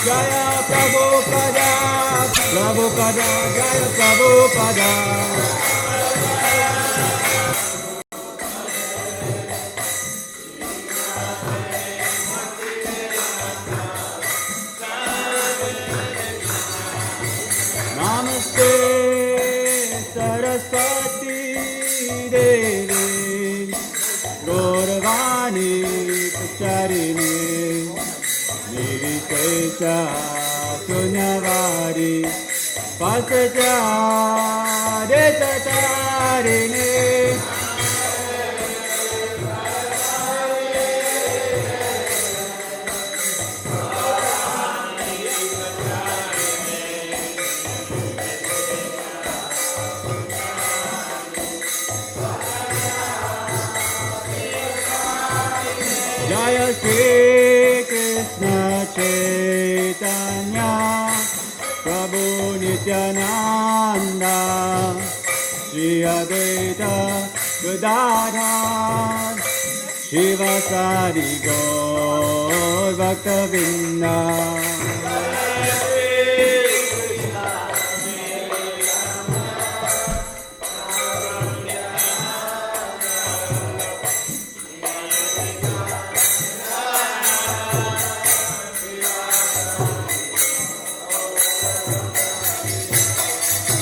Jaya Prabhupada, Prabhupada, Jaya Prabhupada. Namaste Saraswati Devi Gauravani Pacharini Nirishesha Sunyavari Pasachare Tatarini Jaya Shri Krishna Chaitanya Prabhu Nityananda Shri Advaita Gadadhar Shivasari Gaur Bhaktavinda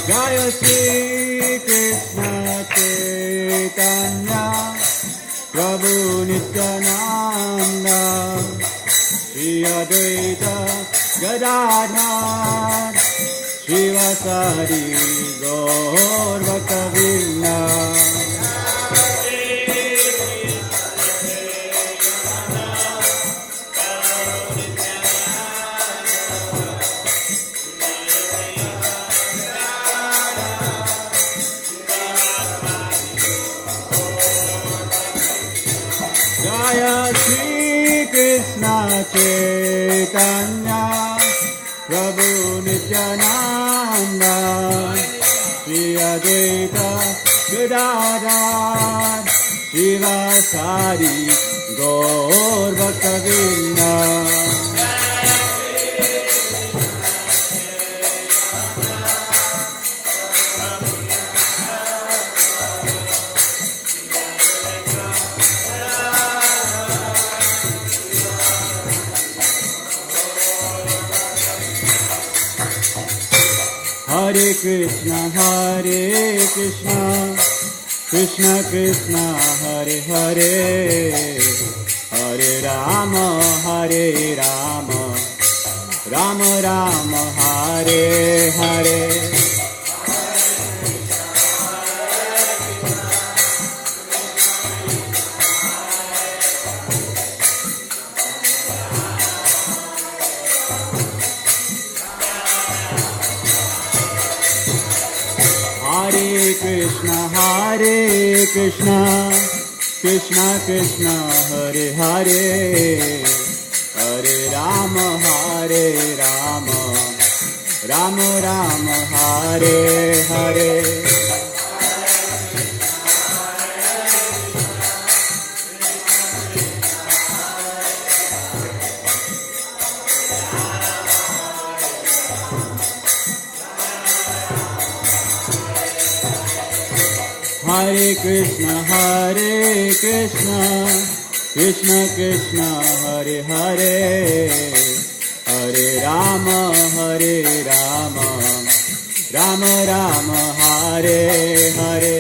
Jaya Shri Krishna Chaitanya Prabhu Nityananda Shri Advaita Gadadhar Shivasari Gaur Bhaktavinda Jaya Shri Krishna Chaitanya Prabhu Nityananda Shri Advaita Gadadhar Shivasari Gaur Bhaktavinda Hare Krishna, Krishna Krishna, Hare Hare, Hare Rama, Rama Rama, Hare Hare. Hare Krishna, Krishna Krishna, Hare Hare, Hare Rama, Rama Rama, Hare Hare. Hare Krishna, Krishna Krishna, Hare Hare, Hare Rama, Rama Rama, Hare Hare.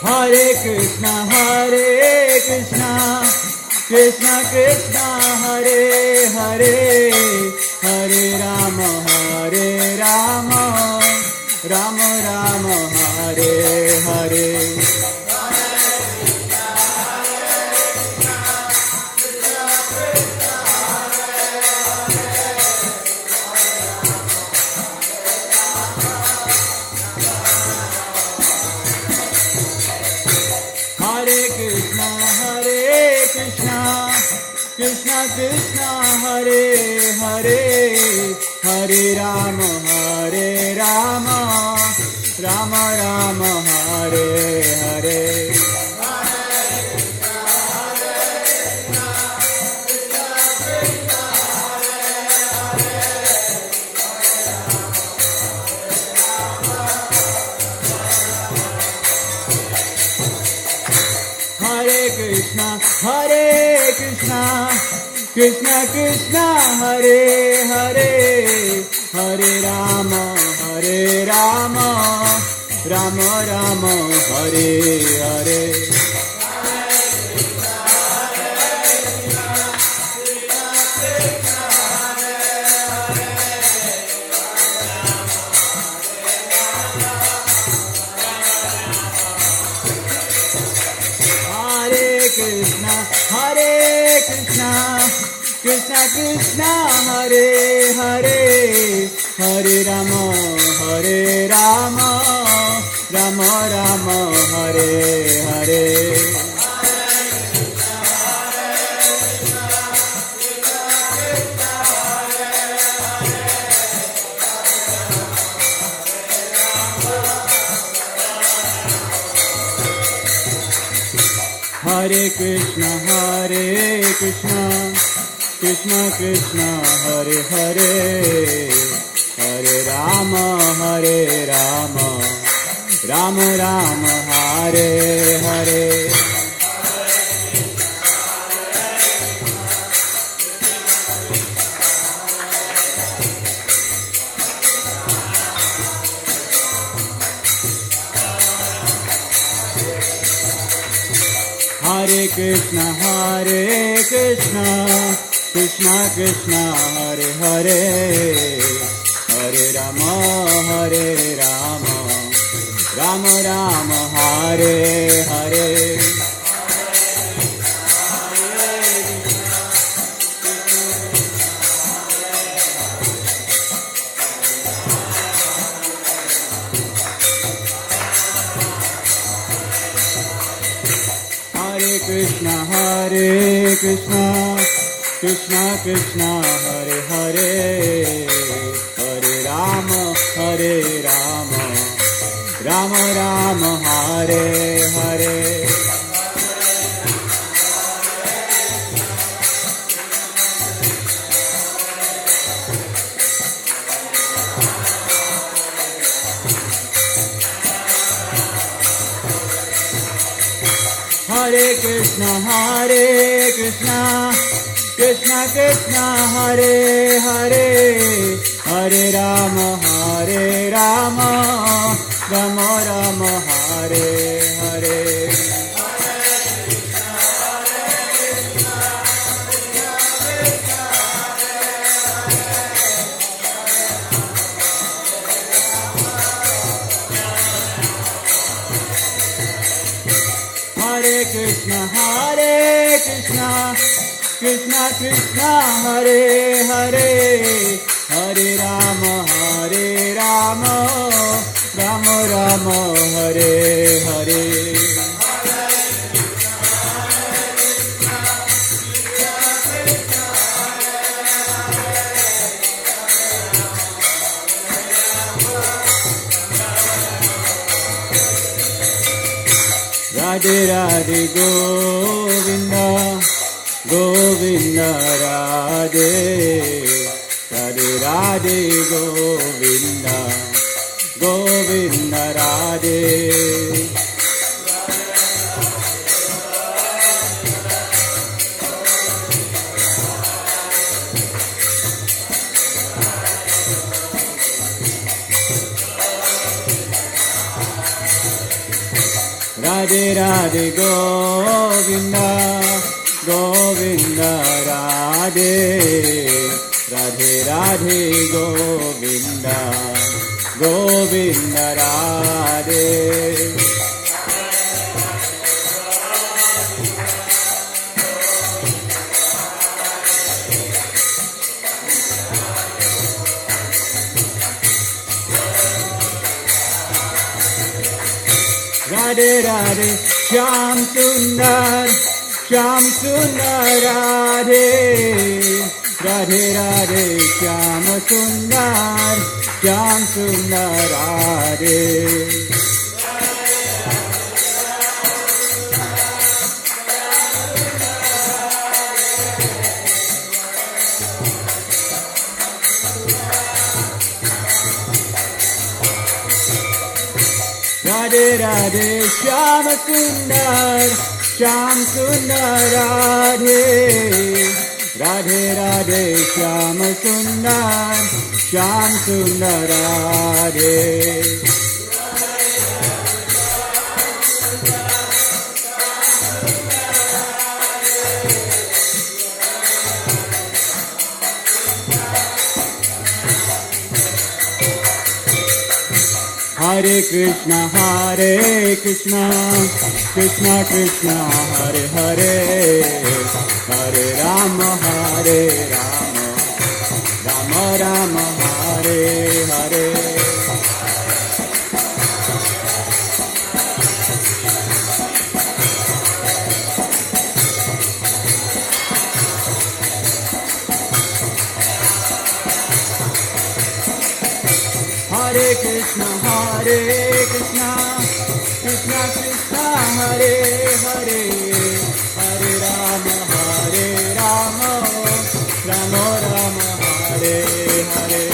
Hare Krishna, Krishna Krishna, Hare Hare, Hare Rama, Rama Rama, Hare Hare. Krishna Krishna Krishna Hare Hare Hare Rama Hare Rama Rama Rama Hare Hare Hare Krishna, Krishna Krishna, Hare Hare, Hare Rama, Rama Rama, Hare Hare. Hare Krishna, Krishna Krishna, Hare Hare, Hare Rama, Rama Rama, Hare Hare. Hare Krishna, Krishna Krishna, Hare Hare, Hare Rama, Rama Rama, Hare Hare. Hare Krishna, Krishna Krishna, Hare Hare, Hare Rama, Rama Rama, Hare Hare. Krishna, Krishna Krishna, Hare Hare, Hare Rama, Rama Rama, Hare Hare. Hare Krishna, Krishna Krishna, Hare Hare, Hare Rama, Rama Rama, Hare Hare. Hare Krishna, Krishna Krishna, Hare Hare, Hare Rama, Rama Rama, Hare Hare. Radhe Radhe Govinda, Govinda Radhe, Radhe Radhe Govinda, Govinda Radhe. Radhe Radhe Govinda, Govinda Radhe, Radhe Radhe Govinda, Govinda Radhe. Radhe Radhe Shyam Sundar, Shyam Sundar Radhe, Radhe Radhe Shyam Sundar, Shyam Sundar Radhe. Radhe Radhe Shyam Sundar, Shyam Sundar Radhe, Radhe Radhe Shyam Sundar, Shyam Sundar Radhe. Hare Krishna, Krishna Krishna, Hare Hare, Hare Rama, Rama Rama, Hare Hare. Hare Krishna, Krishna Krishna, Hare Hare, Hare Rama, Rama Rama, Hare Hare.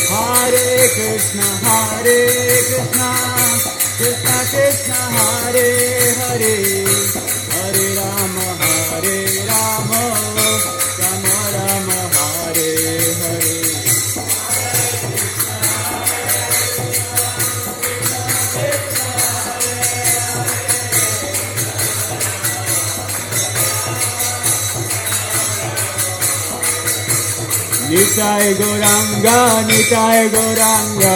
Hare Krishna, Krishna Krishna, Hare Hare, Hare Rama, Rama Rama, Hare Hare. Nitai Gauranga, Nitai Gauranga,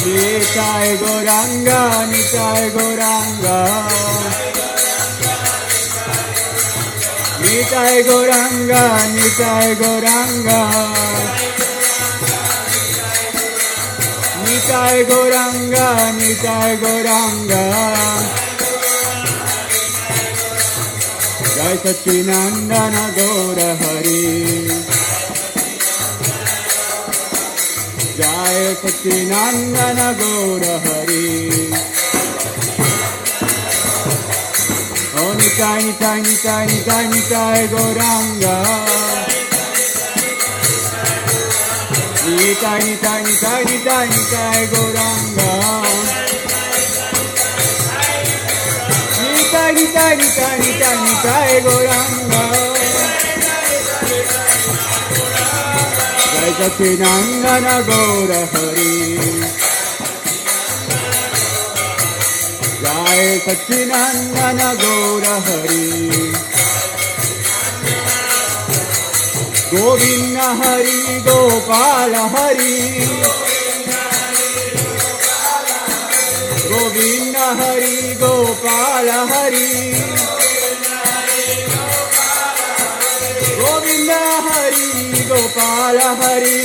Nitai Gauranga, Nitai Gauranga, Nitai Gauranga, Nitai Gauranga, Nitai Gauranga, Nitai Gauranga. Jai Satchinandana Gaura Hari, Jai Satchinandana Gaura Hari. Oh Nitai, Nitai, Nitai, Nitai, Nitai Gauranga, Nitai, Nitai, Nitai, Nitai, Nitai Gauranga. Nitai, Nitai, Nitai, Nitai, Nitai Gauranga. Jai Satchinandana Gaura Hari, Jai Satchinandana Gaura Hari. Govinda Hari, Gopala Hari, Govinda Hari, Gopala Hari, Govinda Hari, Gopala Hari.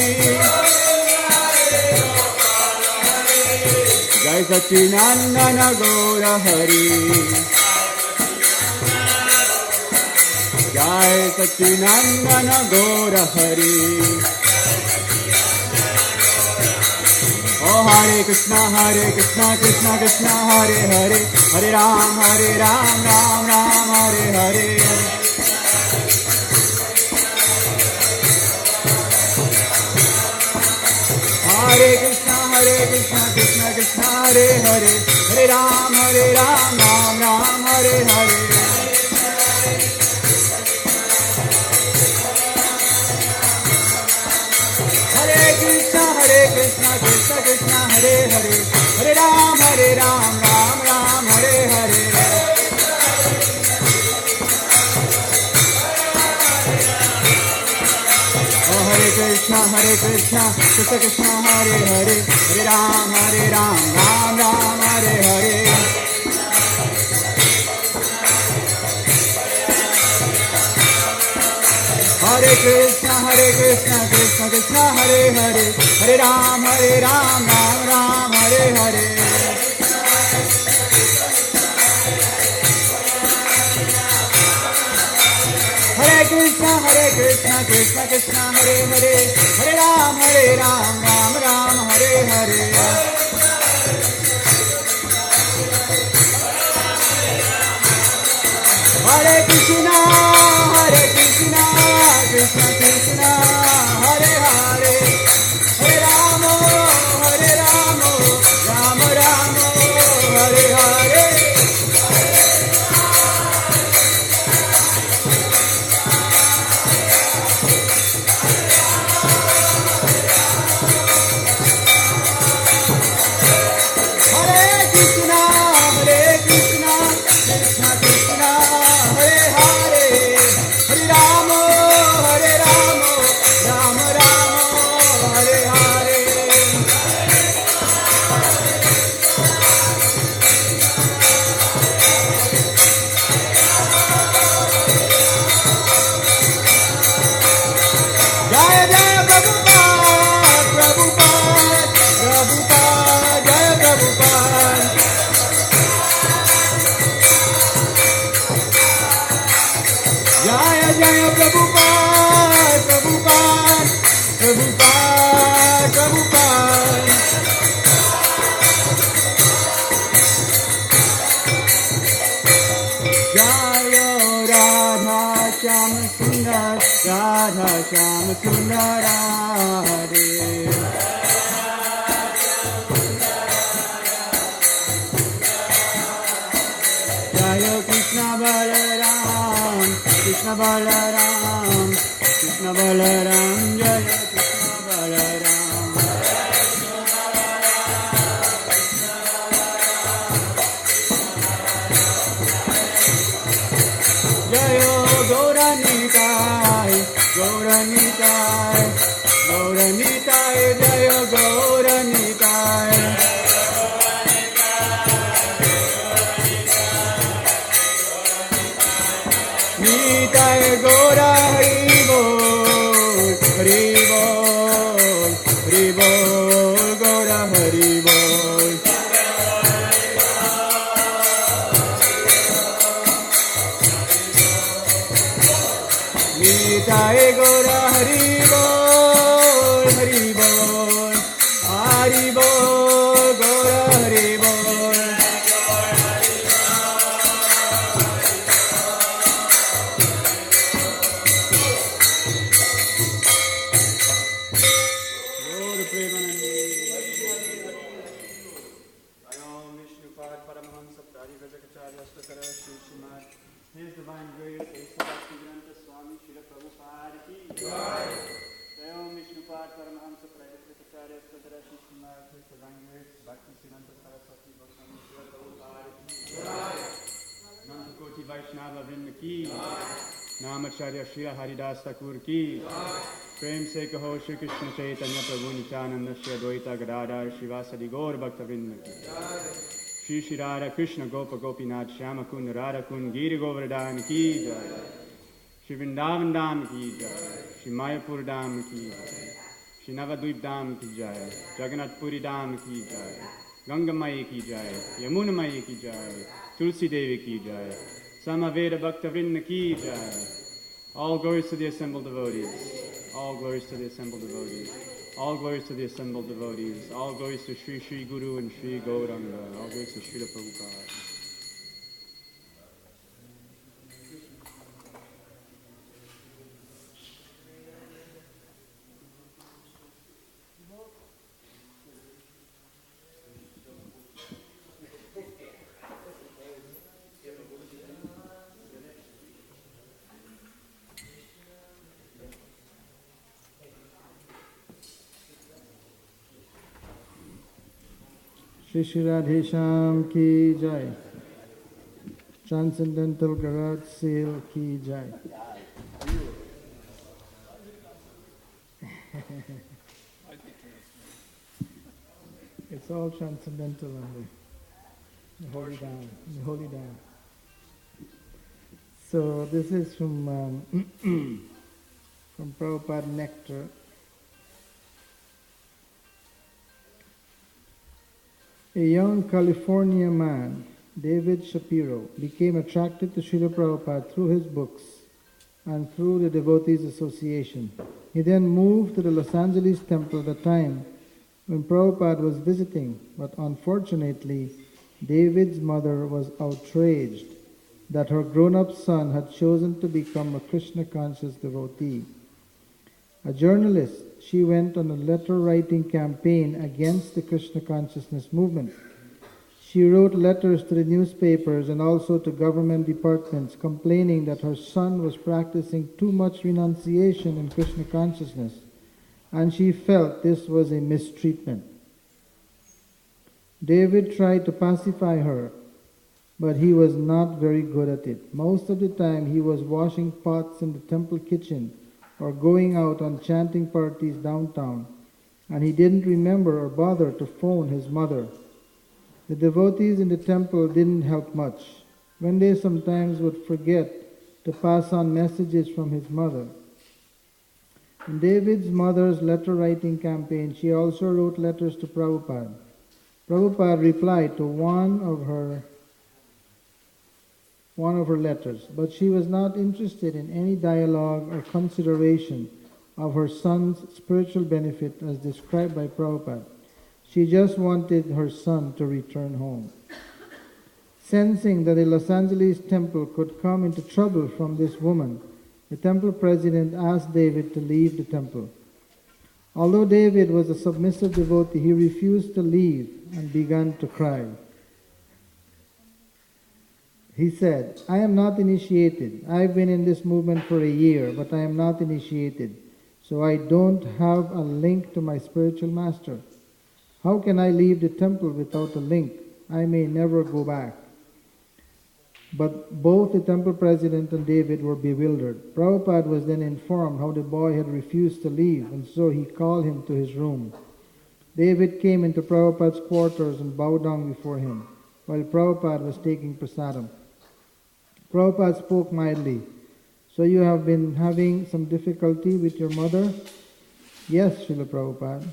Jai Satchinandana Gaura Hari, Jai Satchinandana Gaura Hari. Oh Hare Krishna, Krishna Krishna, Hare Hare, Hare Ram, Ram Ram, Hare Hare. Hare Krishna, Krishna Krishna, Hare Hare, Hare Ram, Ram Ram, Hare Hare. Hare Krishna, Krishna Hare Hare, Hare Ram, Ram Ram, Hare Hare. Oh Hare Krishna, Krishna Krishna, Hare Hare, Hare Ram, Ram Ram, Hare Hare. Hare Krishna, Krishna Krishna, Hare Hare, Hare Ram, Ram Ram, Hare Hare. Hare Krishna, Krishna Krishna, Hare Hare, Hare Ram, Ram Ram, Hare Hare. Hare Krishna, Krishna Krishna, Hare Hare, Hare Rama, Rama Rama, Hare Hare. Radha Sham Sundar Hare. Jaya Krishna Balaram, Krishna Balaram, Krishna Balaram, Jaya Krishna Balaram. Jaya Gauranitai, Gauranitai, Gauranitai, Jaya Gauranitai. Nitai Gaura Hari Bol, Hari Bol, Gaura Hari Bol. Nitai Gaura Hari Bol, Hari Bol, Hari Bol, Gaura Hari Bol. His Divine Grace, Bhaktivedanta Swami Srila Prabhupada ki Jai. Om Vishnupad Paramahamsa Prabhupada Stadara Shishimad, His Divine Grace, Bhaktivedanta Saraswati Goswami Srila Prabhupada ki Jai. Nanta Koti Vaishnava Vrinda ki Namacharya Srila Haridas Thakur ki Prem se kaho Shri Krishna Chaitanya Prabhu Nityananda Shri Advaita Gadadhar Shivasadi Gaur Bhakta Vrinda ki Shri Shri Radha Krishna Gopa Gopinath Shyama Kund Radha Kund Giri Govardhan ki Jai. Shri Vrindavan Dham ki Jai. Shri Mayapur Dham ki Jai. Shri Navadvip Dham ki Jai. Jagannath Puri Dham ki Jai. Ganga Mai ki Jai. Yamuna Mai ki Jai. Tulsi Devi ki Jai. Samaveda Bhakta Vrinda ki Jai. All glories to the assembled devotees. All glories to the assembled devotees. All glories to the assembled devotees. All glories to Sri Sri Guru and Sri Gauranga. All glories to Srila Prabhupada. Shri Shri Radhesham ki Jai. Transcendental Garage Sale ki Jai. It's all transcendental on the holy down, the holy down. So this is from Prabhupada nectar. A young California man, David Shapiro, became attracted to Srila Prabhupada through his books and through the Devotees Association. He then moved to the Los Angeles temple at a time when Prabhupada was visiting, but unfortunately, David's mother was outraged that her grown-up son had chosen to become a Krishna-conscious devotee. A journalist, she went on a letter-writing campaign against the Krishna consciousness movement. She wrote letters to the newspapers and also to government departments complaining that her son was practicing too much renunciation in Krishna consciousness, and she felt this was a mistreatment. David tried to pacify her, but he was not very good at it. Most of the time he was washing pots in the temple kitchen or going out on chanting parties downtown, and he didn't remember or bother to phone his mother. The devotees in the temple didn't help much, when they sometimes would forget to pass on messages from his mother. In David's mother's letter-writing campaign, she also wrote letters to Prabhupada. Prabhupada replied to one of her letters, but she was not interested in any dialogue or consideration of her son's spiritual benefit as described by Prabhupada. She just wanted her son to return home. Sensing that the Los Angeles temple could come into trouble from this woman, the temple president asked David to leave the temple. Although David was a submissive devotee, he refused to leave and began to cry. He said, "I am not initiated. I've been in this movement for a year, but I am not initiated, so I don't have a link to my spiritual master. How can I leave the temple without a link? I may never go back." But both the temple president and David were bewildered. Prabhupada was then informed how the boy had refused to leave, and so he called him to his room. David came into Prabhupada's quarters and bowed down before him, while Prabhupada was taking prasadam. Prabhupada spoke mildly. "So you have been having some difficulty with your mother?" "Yes, Srila Prabhupada."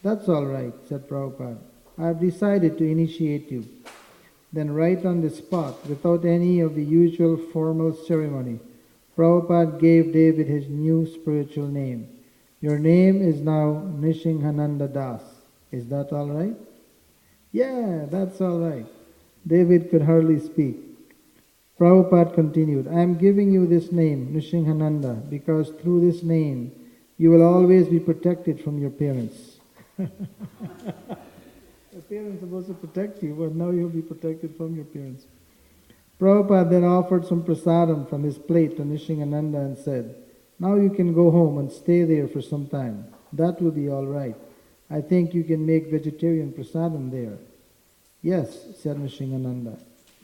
"That's all right," said Prabhupada. "I have decided to initiate you." Then right on the spot, without any of the usual formal ceremony, Prabhupada gave David his new spiritual name. "Your name is now Nrsimhananda Das. Is that all right?" "Yeah, that's all right." David could hardly speak. Prabhupada continued, "I am giving you this name, Nrsimhananda, because through this name you will always be protected from your parents." The parents are supposed to protect you, but now you'll be protected from your parents. Prabhupada then offered some prasadam from his plate to Nrsimhananda and said, "Now you can go home and stay there for some time. That will be all right. I think you can make vegetarian prasadam there." "Yes," said Nrsimhananda.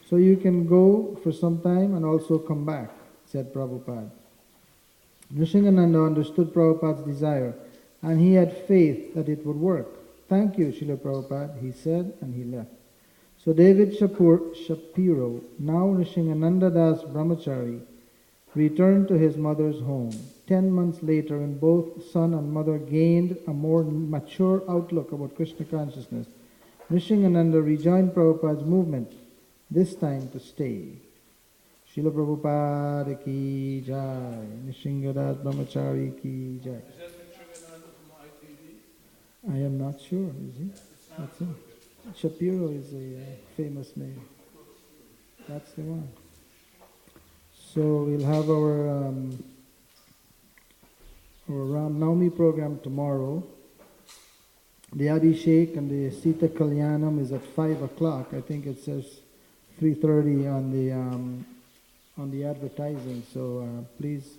"So you can go for some time and also come back," said Prabhupada. Nrsimhananda understood Prabhupada's desire, and he had faith that it would work. "Thank you, Srila Prabhupada," he said, and he left. So David Shapiro, now Nrsimhananda Das Brahmachari, returned to his mother's home. 10 months later, when both son and mother gained a more mature outlook about Krishna consciousness, Nrsimhananda rejoined Prabhupada's movement, this time to stay. Srila Prabhupada ki jai, Nrsimhananda Das Brahmachari ki jai. Is that Nrsimhananda from ITV? I am not sure, is he? That's him. Shapiro is a famous name. That's the one. So we'll have our Ram Navami program tomorrow. The Abhishek and the Sita Kalyanam is at 5 o'clock. I think it says 3:30 on the advertising. So please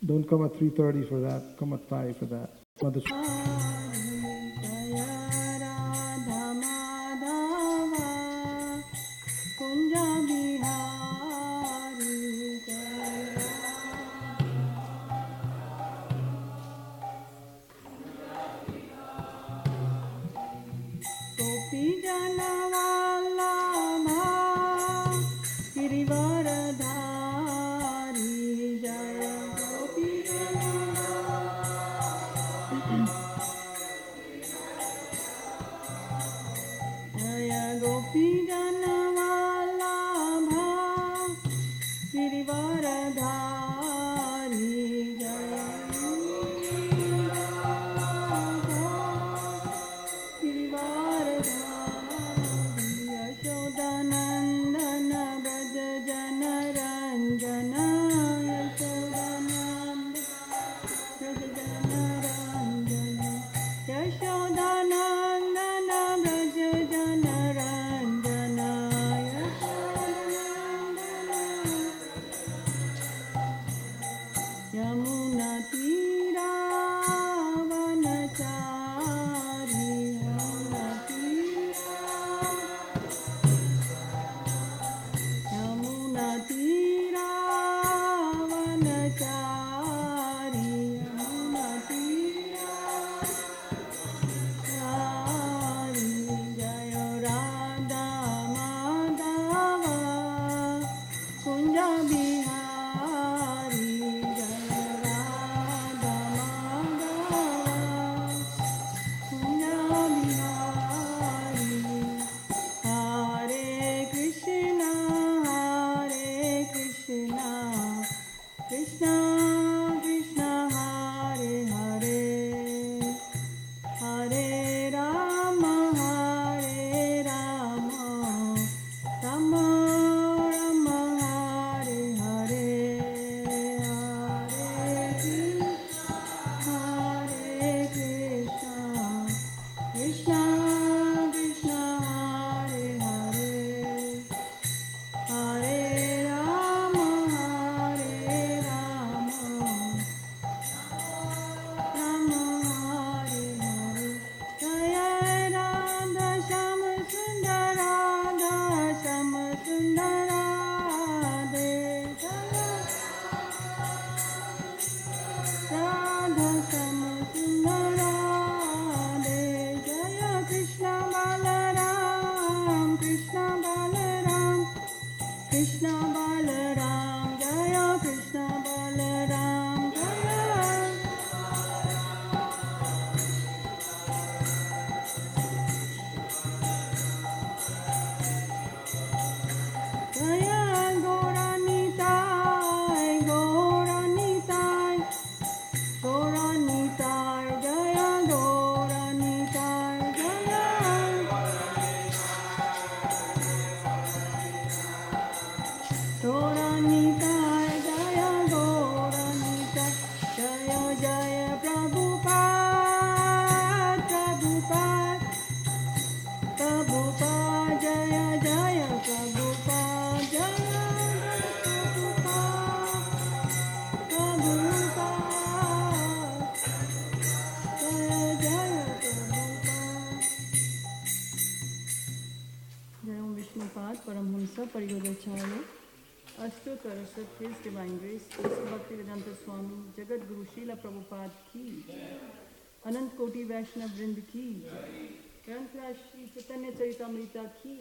don't come at 3:30 for that. Come at 5 for that. Girivaradhari Jaya Gopi Jana Yamuna Tira Vanachari Yamuna Tira Yamuna Tira Vanachari Yamuna Tira Chari Jaya Radha Madhava Kunja Bihari Jaya Radha Madhava Kunja Bihari Hare Krishna Krishna Krishna Hare Hare Hare Rama Rama Rama Hare Hare Hare Krishna Krishna Krishna Hare Hare Hare Rama Rama Hare Hare Jaya Radha Shama Sundara Shama Sundara Jaya Radha Shama Sundara Jaya Krishna Balaram Krishna Balaram Krishna Balaram Jaya Krishna Balaram Jaya Jaya Gauranitai Gauranitai Gauranitai Jaya Gauranitai Jaya Gauranitai Jaya Gauranitai Jaya Jaya Prabhupada Prabhupada Prabhupada Jaya Jaya Prabhupada Jaya Prabhupada Prabhupada Jaya Jaya Prabhupada Jai Om Vishnupad Paramhamsa Parigodacharya Ashtottara His Divine Grace Sri Bhaktivedanta Swami Jagat Guru Srila Prabhupada Ki Anant Koti Vaishnav Vrind Ki Granth Shri Chaitanya Charitamrita Ki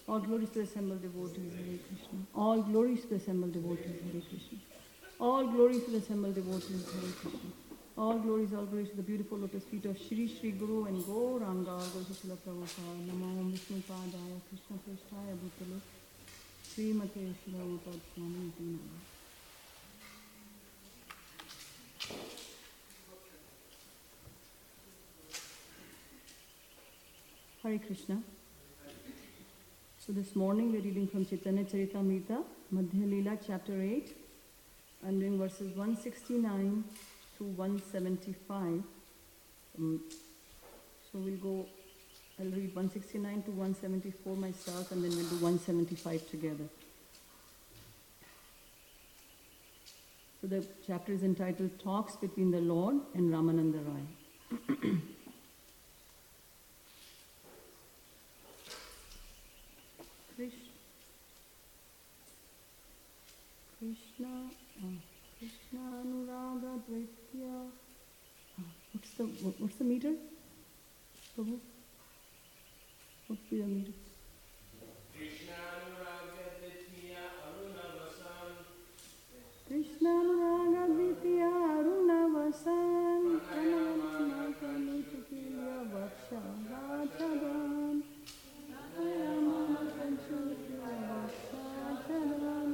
All glories to the assembled devotees, Hare Krishna. All glories to the assembled devotees, Hare Krishna. All glories to the assembled devotees, Hare Krishna. All glories to the beautiful lotus feet of Shri Shri Guru and Gauranga, Guru Srila Prabhupada. Namo Om Vishnu Padaya, Krishna Prasthaya Bhutale, Srimate Shri Prabhupada Swami Iti Namo. Hare Krishna. So this morning we are reading from Chaitanya Charitamrita, Madhya Leela, chapter 8, and doing verses 169 to 175. So we'll go, I'll read 169 to 174 myself, and then we'll do 175 together. So the chapter is entitled Talks Between the Lord and Ramananda Rai. Krishna Anuraga Dvaitya. What's the meter? Prabhu? What's the meter? Krishna Anuraga Dvaitya Arunavasan. Krishna Anuraga Dvaitya Arunavasan. Pranayama Kanutukilya Vaksha Rachadan. Pranayama Kanutukilya Vaksha Rachadan.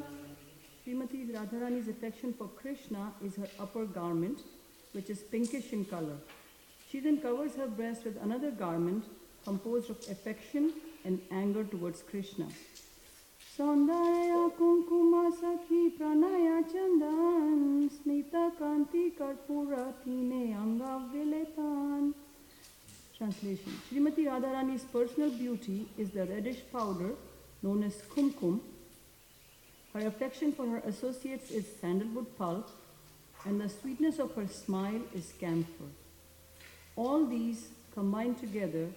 Srimati Radharani's affection for Krishna is her upper garment, which is pinkish in color. She then covers her breast with another garment composed of affection and anger towards Krishna. Saundarya kunkuma sakhi pranaya chandan smita kanti karpura tine anga viletan. Translation. Srimati Radharani's personal beauty is the reddish powder known as kumkum, Her affection for her associates is sandalwood pulp, and the sweetness of her smile is camphor. All these combined together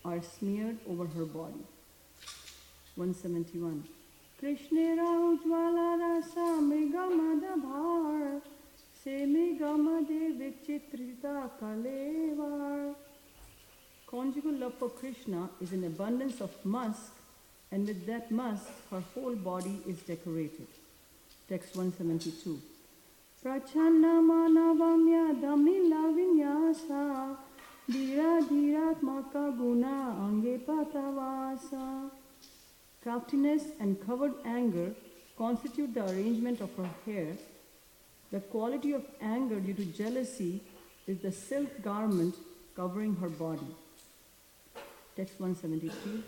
are smeared over her body. 171. Krishnera ujvala rasa mrigamada bhar se mrigamade vichitrita kalevar. Conjugal love for Krishna is an abundance of musk, and with that musk, her whole body is decorated. Text 172. Prachanna manavamya dhamila vinyasa dhira dhiratmaka guna ange patavasa. Craftiness and covered anger constitute the arrangement of her hair. The quality of anger due to jealousy is the silk garment covering her body. Text 173.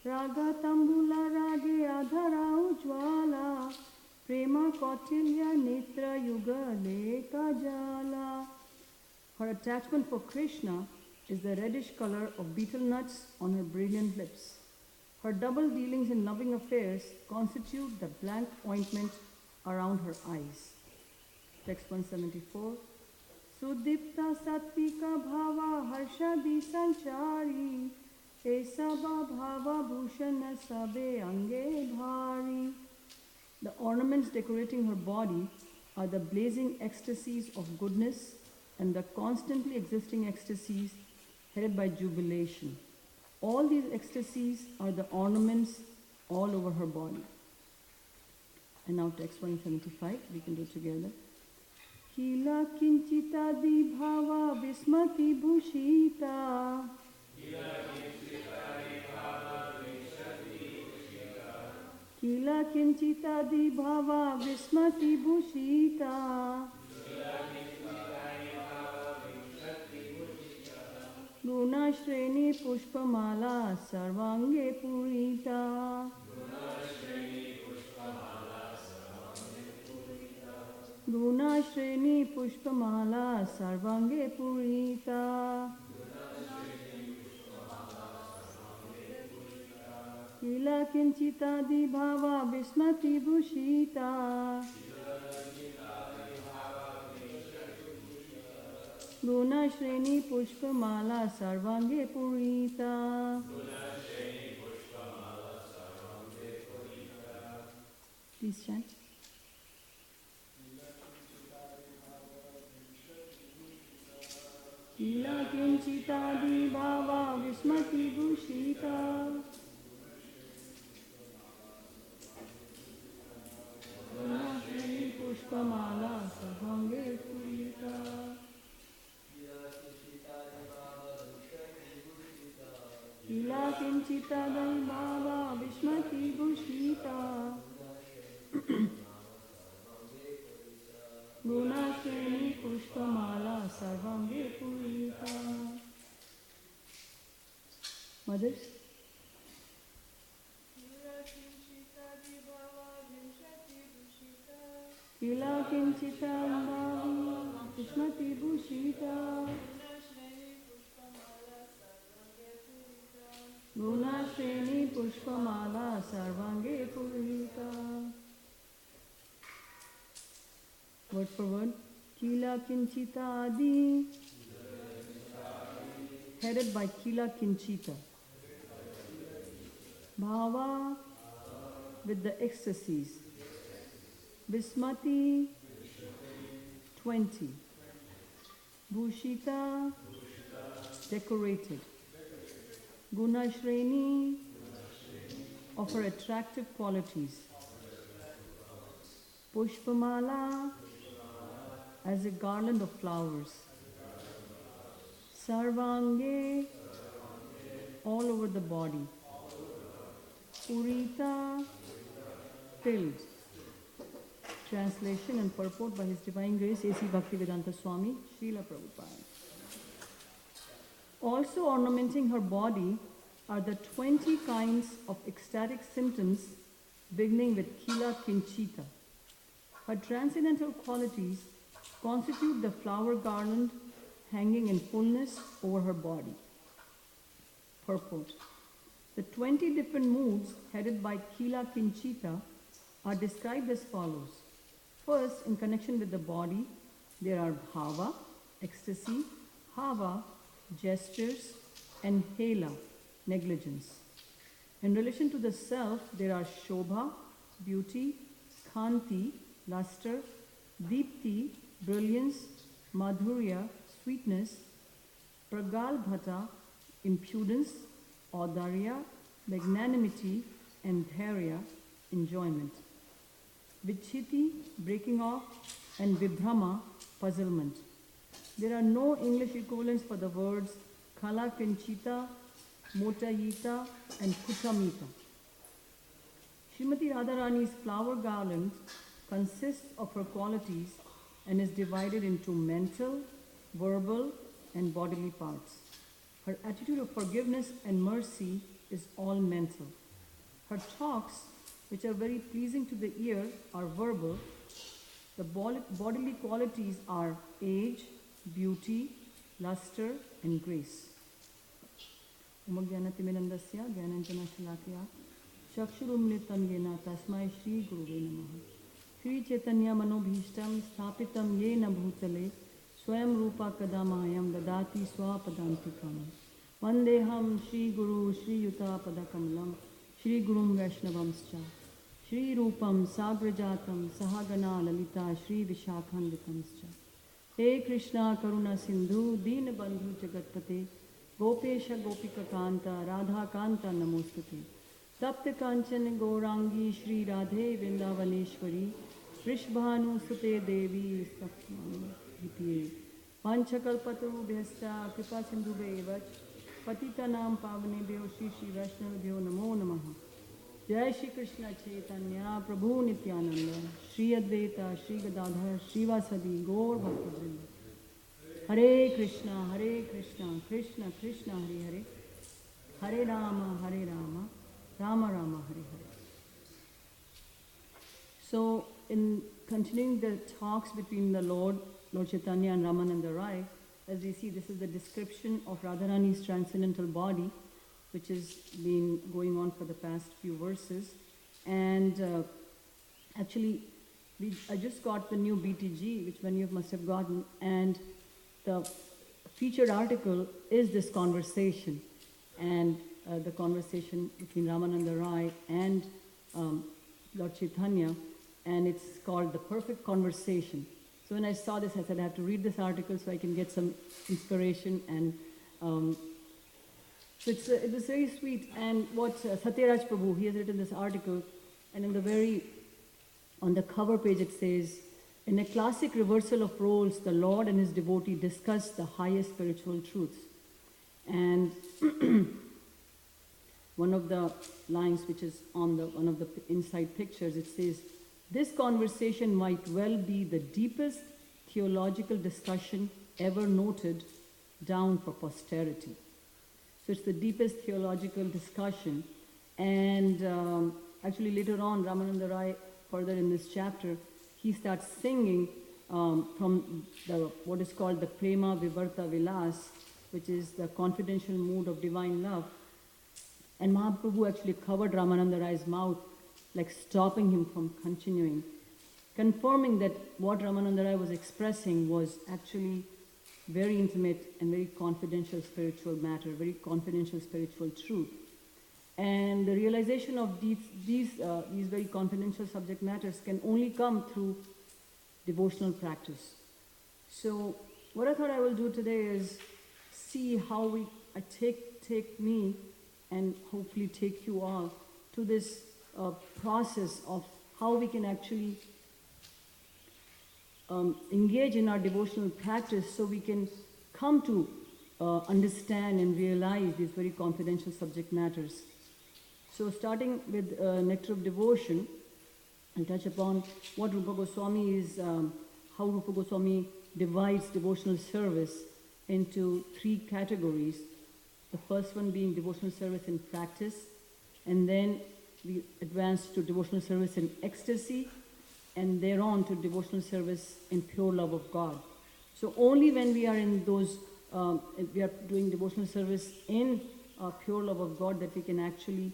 Raga tambula rage adhara ujwala prema kautilya netra yuga leka jala. Her attachment for Krishna is the reddish color of betel nuts on her brilliant lips. Her double dealings in loving affairs constitute the blank ointment around her eyes. Text 174. Sudipta sattvika bhava harshadi sanchari esaba bhava bhushana sabe ange bhari. The ornaments decorating her body are the blazing ecstasies of goodness and the constantly existing ecstasies headed by jubilation. All these ecstasies are the ornaments all over her body. And now text 175, we can do it together. Kila kinchita di bhava vismati bhushita. Kila kinchita di bhava vismati bhushita. Guna shreni pushpamala sarvange purita. Guna shreni pushpamala sarvange purita. Kila kinchita di bhava vismati bhushita. Guna shreni pushpamala sarvange purita. Please chant. Kila kinchita di bhava vismati bhushita. Guna shreni pushpamala sarvange purita. Kila kinchita di bhava vismati bhushita. Guna shreni pushpamala sarvange purita. Mothers? Kila kinchita bhava vismati bhushita. Guna shreni pushpamala sarvange purita. Word for word. Kila kinchita adi. Headed by Kila kinchita. Bhava with the ecstasies. Vismati 20. Bhushita decorated. Guna shreni of her attractive qualities. Pushpamala as a garland of flowers. Sarvange all over the body. Purita filled. Translation and purport by His Divine Grace A.C. Bhaktivedanta Swami, Srila Prabhupada. Also ornamenting her body are the 20 kinds of ecstatic symptoms beginning with Kila Kinchita. Her transcendental qualities constitute the flower garland hanging in fullness over her body. Purport. The 20 different moods headed by Kila Kinchita are described as follows. First, in connection with the body, there are bhava, ecstasy, hava, gestures, and hela, negligence. In relation to the self, there are shobha, beauty, khanti, luster, deepti, brilliance, madhurya, sweetness, pragalbhata, impudence, audarya, magnanimity, and dharya, enjoyment. Vichiti, breaking off, and vibhrama, puzzlement. There are no English equivalents for the words kala kinchita, motayita, and kutamita. Srimati Radharani's flower garland consists of her qualities and is divided into mental, verbal, and bodily parts. Her attitude of forgiveness and mercy is all mental. Her talks, which are very pleasing to the ear, are verbal. The bodily qualities are age, beauty, luster, and grace. Umagyanatimirandasya Gyananjana Shalakya Chakshurumlitam Yena Tasmai Shri Guruve Namaha Shri Chaitanya Manobhishtam Sthapitam Yena Bhutale Swayam Rupa Kadamayam Dadati Swapadantikam Vandeham Shri Guru Shri Yuta Padakamalam Shri Gurum Vaishnavamscha Shri Rupam Sagrajatam Sahagana Lalita Shri Vishakhanditamscha He Krishna Karuna Sindhu Deen Bandhu Jagatpate Gopesha Gopika Kanta Radha Kanta Namostute Tapta Kanchan Gaurangi Shri Radhe Vrindavaneshwari Vrishbhanu Sute Devi Sakmani Hipiye Panchakalpatu Bhyasta Kripa Sindhu Bevach Patitanam Pavanebhyo Shri Shri Vaishnavabhyo Namo Namaha Jai Shri Krishna Chaitanya Prabhu Nityananda Shri Advaita Shri Gadadhar Shri Vasadi Gaur Bhaktavrinda Hare Krishna, Krishna Krishna, Hare Hare, Hare Rama, Rama Rama, Hare Hare. So, in continuing the talks between the Lord Chaitanya and Ramananda Rai, as we see, this is the description of Radharani's transcendental body, which has been going on for the past few verses. And actually, I just got the new BTG, which many of you must have gotten, and the featured article is this conversation, and the conversation between Ramananda Rai and Lord Chaitanya, and it's called The Perfect Conversation. So when I saw this, I said I have to read this article so I can get some inspiration, and so it was very sweet. And what Satyaraj Prabhu, he has written this article, and on the cover page it says, in a classic reversal of roles, the Lord and his devotee discuss the highest spiritual truths. And one of the lines which is on one of the inside pictures, it says, this conversation might well be the deepest theological discussion ever noted down for posterity. So it's the deepest theological discussion. And actually later on, Ramananda Rai, further in this chapter, he starts singing from what is called the Prema Vivarta Vilas, which is the confidential mood of divine love. And Mahaprabhu actually covered Ramananda Rai's mouth, like stopping him from continuing, confirming that what Ramananda Rai was expressing was actually very intimate and very confidential spiritual matter, very confidential spiritual truth. And the realization of these very confidential subject matters can only come through devotional practice. So what I thought I will do today is see how I take me and hopefully take you all to this process of how we can actually engage in our devotional practice so we can come to understand and realize these very confidential subject matters. So starting with Nectar of Devotion, I'll touch upon what Rupa Goswami is, how Rupa Goswami divides devotional service into three categories. The first one being devotional service in practice, and then we advance to devotional service in ecstasy, and thereon to devotional service in pure love of God. So only when we are in those, we are doing devotional service in pure love of God, that we can actually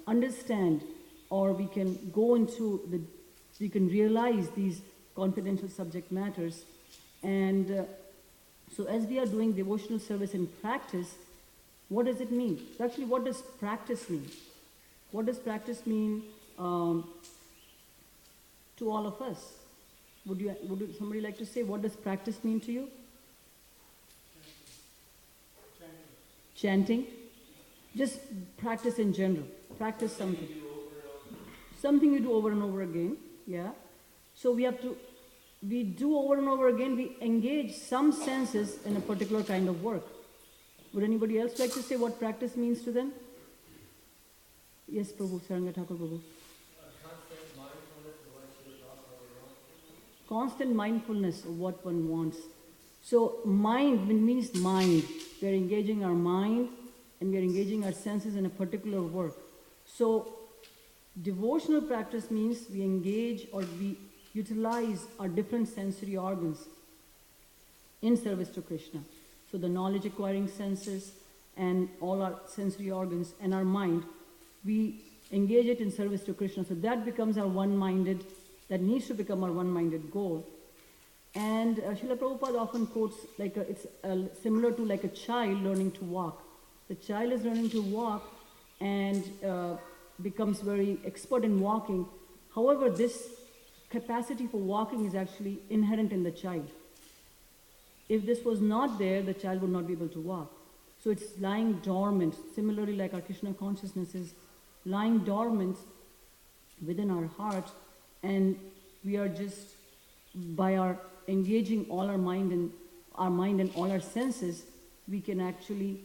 understand or we can we can realize these confidential subject matters. And so as we are doing devotional service in practice, what does it mean? Actually, what does practice mean? What does practice mean to all of us? Would somebody like to say, what does practice mean to you? Chanting. Just practice in general. Practice something. Something you do over and over again. Yeah. So we do over and over again, we engage some senses in a particular kind of work. Would anybody else like to say what practice means to them? Yes, Prabhu, Saranga Thakur Prabhu. Constant mindfulness of what one wants. So mind means mind. We are engaging our mind and we are engaging our senses in a particular work. So devotional practice means we engage or we utilize our different sensory organs in service to Krishna. So the knowledge acquiring senses and all our sensory organs and our mind, we engage it in service to Krishna. So that becomes our that needs to become our one-minded goal. And Srila Prabhupada often quotes, it's similar to like a child learning to walk. The child is learning to walk and becomes very expert in walking. However, this capacity for walking is actually inherent in the child. If this was not there, the child would not be able to walk. So it's lying dormant, similarly like our Krishna consciousness is lying dormant within our heart, and we are just, by our engaging all our mind and all our senses, we can actually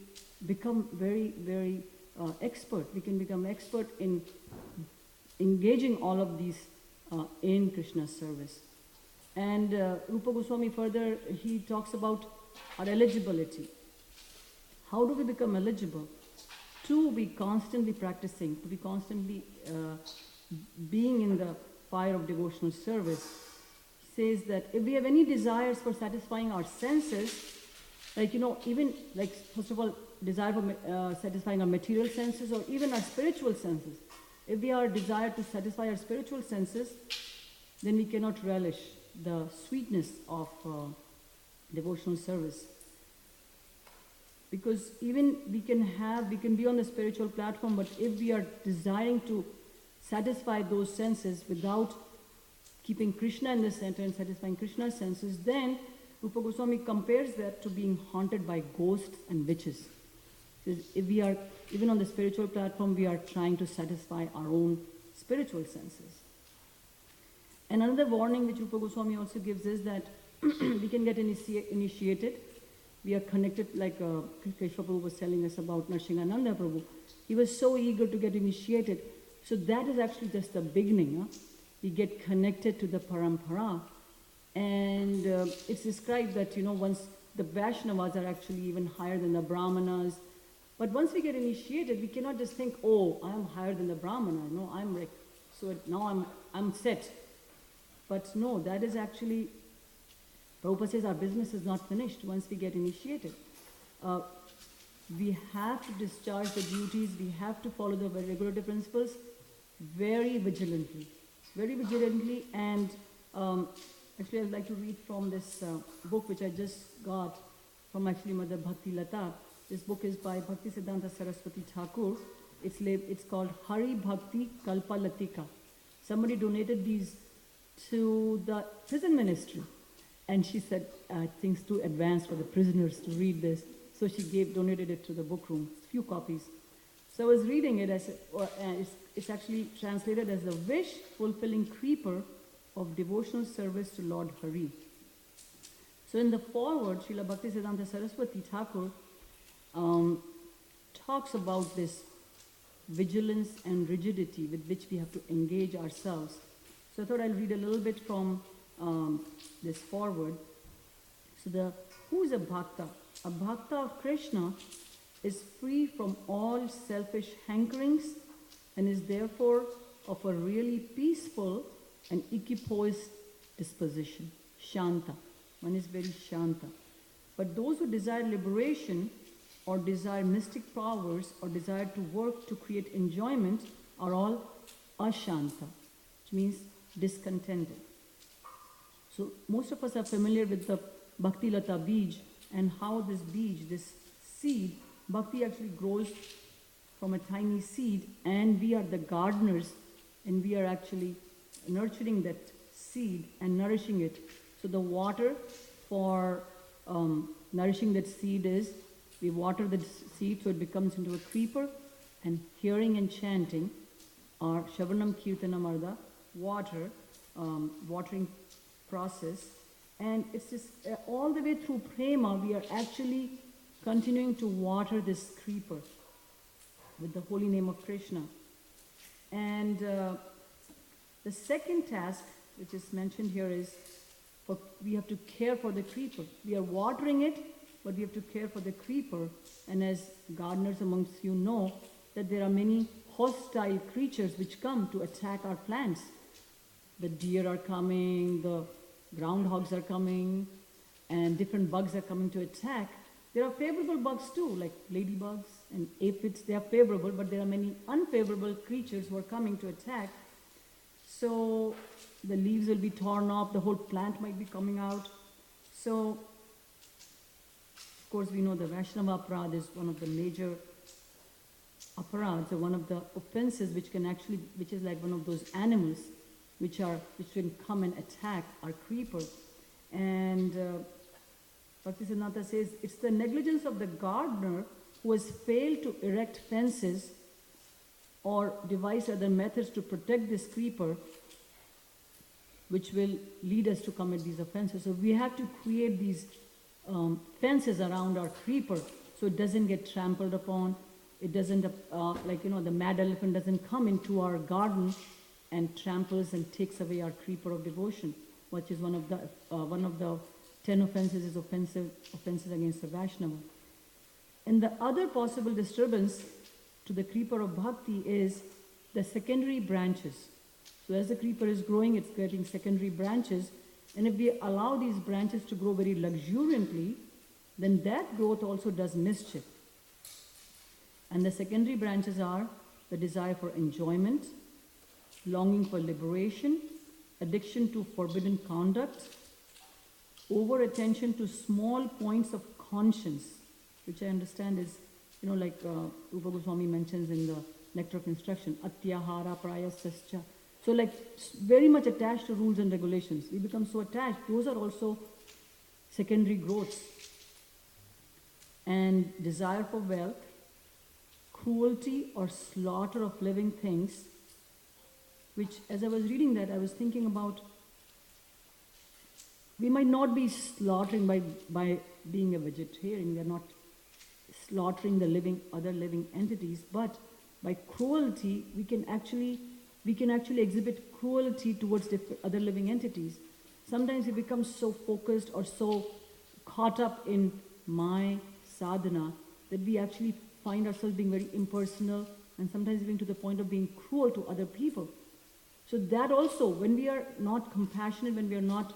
become very, very expert. We can become expert in engaging all of these in Krishna's service. And Rupa Goswami further, he talks about our eligibility. How do we become eligible? To be constantly practicing, to be constantly being in the fire of devotional service. He says that if we have any desires for satisfying our senses, even first of all, desire for satisfying our material senses or even our spiritual senses. If we are desired to satisfy our spiritual senses, then we cannot relish the sweetness of devotional service. Because even we can be on the spiritual platform, but if we are desiring to satisfy those senses without keeping Krishna in the center and satisfying Krishna's senses, then Rupa Goswami compares that to being haunted by ghosts and witches. If we are, even on the spiritual platform, we are trying to satisfy our own spiritual senses. And another warning which Rupa Goswami also gives is that we can get initiated. We are connected, like Krishna Prabhu was telling us about Narsinghananda Prabhu. He was so eager to get initiated. So that is actually just the beginning. We get connected to the parampara. And it's described that, once the Vaishnavas are actually even higher than the Brahmanas. But once we get initiated, we cannot just think, oh, I am higher than the Brahmana. No, I'm like, so now I'm set. But no, that is actually, Prabhupada says our business is not finished once we get initiated. We have to discharge the duties, we have to follow the regulative principles very vigilantly. Very vigilantly, and actually I'd like to read from this book which I just got from actually Mother Bhakti Lata. This book is by Bhakti Siddhanta Saraswati Thakur. It's called Hari Bhakti Kalpa Latika. Somebody donated these to the prison ministry. And she said, I think it's too advanced for the prisoners to read this. So she donated it to the book room, a few copies. So I was reading it, it's actually translated as the wish-fulfilling creeper of devotional service to Lord Hare. So in the foreword, Srila Bhakti Siddhanta Saraswati Thakur talks about this vigilance and rigidity with which we have to engage ourselves. So I thought I'll read a little bit from this foreword. So who is a bhakta? A bhakta of Krishna is free from all selfish hankerings and is therefore of a really peaceful and equipoised disposition. Shanta. One is very shanta. But those who desire liberation or desire mystic powers or desire to work to create enjoyment are all ashanta, which means discontented. So most of us are familiar with the Bhakti Lata Bij and how this Bij, this seed, Bhakti actually grows from a tiny seed, and we are the gardeners, and we are actually nurturing that seed and nourishing it. So the water for nourishing that seed is, we water the seed so it becomes into a creeper, and hearing and chanting are Shavanam Kirtanam are the watering process. And it's just all the way through prema, we are actually continuing to water this creeper with the holy name of Krishna. And the second task, which is mentioned here, is we have to care for the creeper. We are watering it, but we have to care for the creeper. And as gardeners amongst you know, that there are many hostile creatures which come to attack our plants. The deer are coming, the groundhogs are coming, and different bugs are coming to attack. There are favorable bugs too, like ladybugs and aphids. They are favorable, but there are many unfavorable creatures who are coming to attack. So the leaves will be torn off, the whole plant might be coming out. So, of course, we know the Vaishnava aparad is one of the major aparads, or one of the offenses which is like one of those animals which can come and attack our creeper. And Bhaktisiddhanta says it's the negligence of the gardener who has failed to erect fences or devise other methods to protect this creeper, which will lead us to commit these offenses. So we have to create these fences around our creeper so it doesn't get trampled upon. It doesn't, the mad elephant doesn't come into our garden and tramples and takes away our creeper of devotion, which is one of the 10 offenses is offenses against the Vaishnava. And the other possible disturbance to the creeper of bhakti is the secondary branches. So as the creeper is growing, it's getting secondary branches, and if we allow these branches to grow very luxuriantly, then that growth also does mischief. And the secondary branches are the desire for enjoyment, longing for liberation, addiction to forbidden conduct, over attention to small points of conscience, which I understand is, Rupa Goswami mentions in the Nectar of Instruction, Atyahara Prayasascha. So very much attached to rules and regulations. We become so attached. Those are also secondary growths. And desire for wealth, cruelty or slaughter of living things, which as I was reading that, I was thinking about, we might not be slaughtering by being a vegetarian, we are not slaughtering the other living entities, but by cruelty, we can actually exhibit cruelty towards other living entities. Sometimes we become so focused or so caught up in my sadhana that we actually find ourselves being very impersonal and sometimes even to the point of being cruel to other people. So that also, when we are not compassionate, when we are not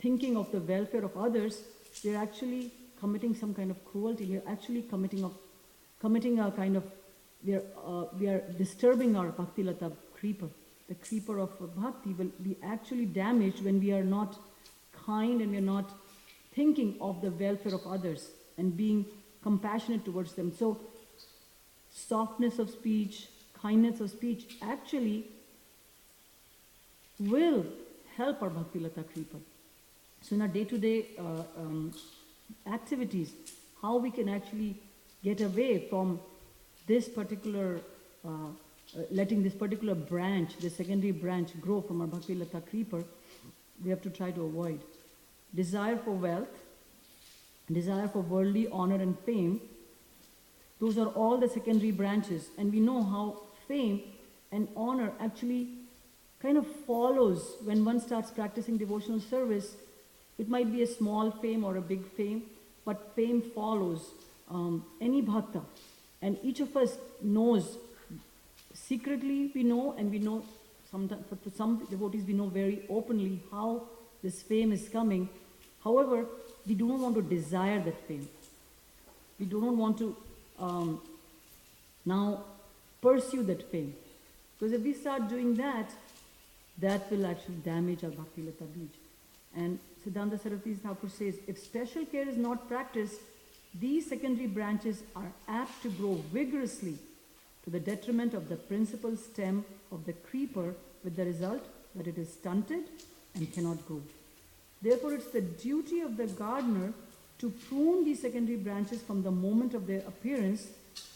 thinking of the welfare of others, we are actually committing some kind of cruelty. We are actually we are disturbing our Bhakti Lata creeper. The creeper of bhakti will be actually damaged when we are not kind and we are not thinking of the welfare of others and being compassionate towards them. So softness of speech, kindness of speech actually will help our Bhakti Lata creeper. So in our day-to-day activities, how we can actually get away from this particular, letting this particular branch, the secondary branch, grow from our Bhakti Lata creeper, we have to try to avoid. Desire for wealth, desire for worldly honor and fame, those are all the secondary branches. And we know how fame and honor actually kind of follows when one starts practicing devotional service. It might be a small fame or a big fame, but fame follows any bhakta. And each of us knows, secretly we know, and we know sometimes, for some devotees we know very openly how this fame is coming. However, we do not want to desire that fame. We do not want to now pursue that fame. Because if we start doing that, that will actually damage our Bhakti Lata Bij. And Siddhanta Saraswati Thakur says, if special care is not practiced, these secondary branches are apt to grow vigorously to the detriment of the principal stem of the creeper, with the result that it is stunted and cannot grow. Therefore, it's the duty of the gardener to prune these secondary branches from the moment of their appearance,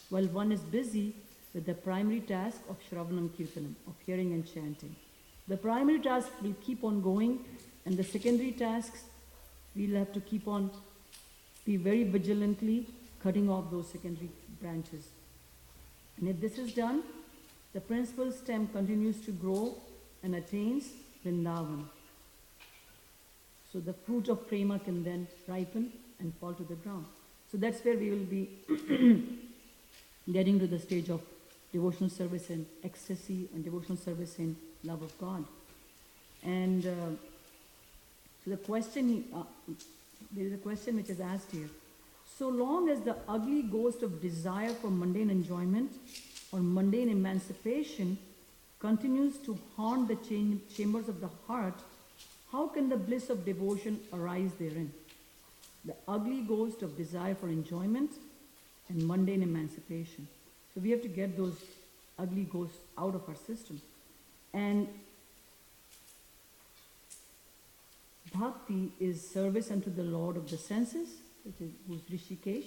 while one is busy with the primary task of Shravanam Kirtanam, of hearing and chanting. The primary task will keep on going, and the secondary tasks we'll have to keep on, be very vigilantly cutting off those secondary branches. And if this is done, the principal stem continues to grow and attains Vrindavan. So the fruit of prema can then ripen and fall to the ground. So that's where we will be getting to the stage of devotional service in ecstasy and devotional service in love of God. And so the question, there is a question which is asked here. So long as the ugly ghost of desire for mundane enjoyment or mundane emancipation continues to haunt the chambers of the heart, how can the bliss of devotion arise therein? The ugly ghost of desire for enjoyment and mundane emancipation. So we have to get those ugly ghosts out of our system. And bhakti is service unto the Lord of the senses, who is Rishikesh,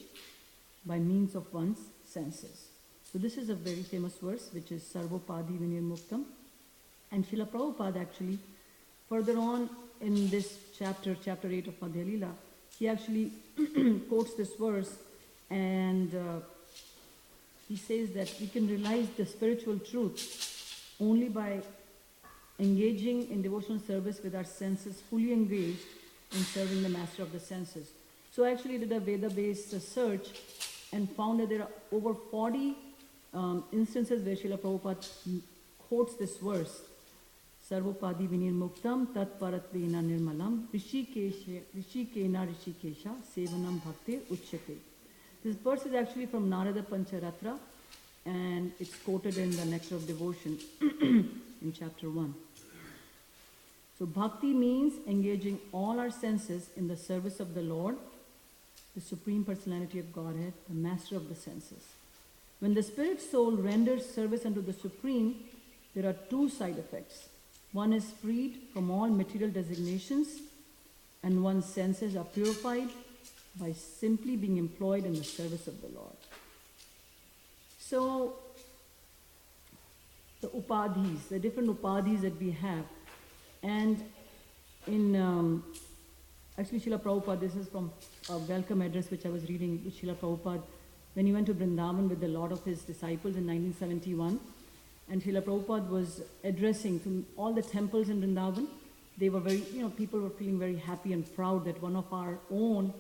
by means of one's senses. So this is a very famous verse, which is Sarvopadi Vinirmuktam. And Srila Prabhupada actually, further on in this chapter 8 of Madhya Lila, he actually quotes this verse, and he says that we can realize the spiritual truth only by engaging in devotional service with our senses fully engaged in serving the master of the senses. So I actually did a Veda-based search and found that there are over 40 instances where Srila Prabhupada quotes this verse, Sarvopadi Vinirmuktam Tat Paratvena Nirmalam Rishikena Rishikesha Sevanam Bhaktir Uchyate. This verse is actually from Narada Pancharatra, and it's quoted in the Nectar of Devotion in chapter 1. So bhakti means engaging all our senses in the service of the Lord, the Supreme Personality of Godhead, the Master of the senses. When the spirit soul renders service unto the Supreme, there are two side effects. One is freed from all material designations, and one's senses are purified by simply being employed in the service of the Lord. So, the upadhis, the different upadhis that we have, and in actually Srila Prabhupada, this is from a welcome address which I was reading with Srila Prabhupada when he went to Vrindavan with a lot of his disciples in 1971, and Srila Prabhupada was addressing to all the temples in Vrindavan. They were very, people were feeling very happy and proud that one of our own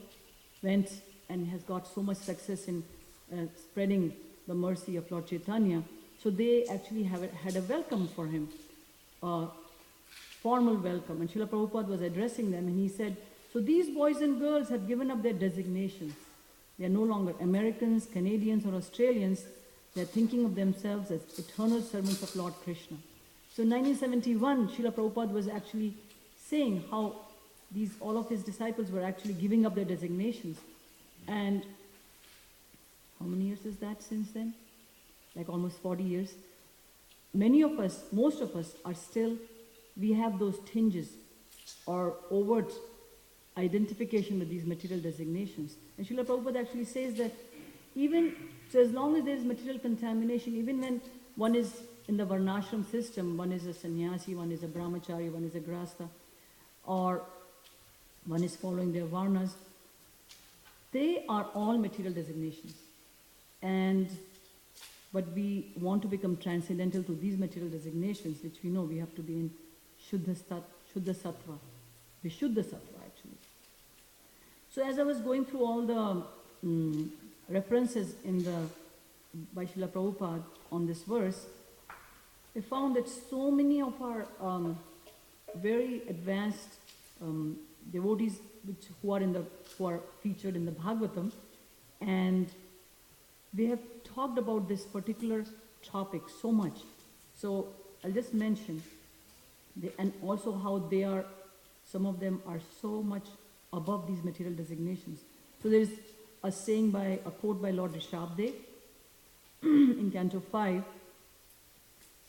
went and has got so much success in spreading the mercy of Lord Chaitanya. So they actually had a welcome for him, formal welcome. And Srila Prabhupada was addressing them, and he said, so these boys and girls have given up their designations. They are no longer Americans, Canadians, or Australians. They are thinking of themselves as eternal servants of Lord Krishna. So in 1971, Srila Prabhupada was actually saying how all of his disciples were actually giving up their designations. And how many years is that since then? Like almost 40 years. Many of us, most of us are still, we have those tinges or overt identification with these material designations. And Srila Prabhupada actually says that so as long as there is material contamination, even when one is in the varnashram system, one is a sannyasi, one is a brahmachari, one is a grasta, or one is following their varnas, they are all material designations. But we want to become transcendental to these material designations, which we know we have to be in Shuddha Sattva, Vishuddha Sattva actually. So as I was going through all the references by Srila Prabhupada on this verse, I found that so many of our very advanced devotees who are featured in the Bhagavatam, and they have talked about this particular topic so much. So I'll just mention, and also how they are, some of them are so much above these material designations. So there is a saying by, a quote by Lord Rishabdev in Canto 5,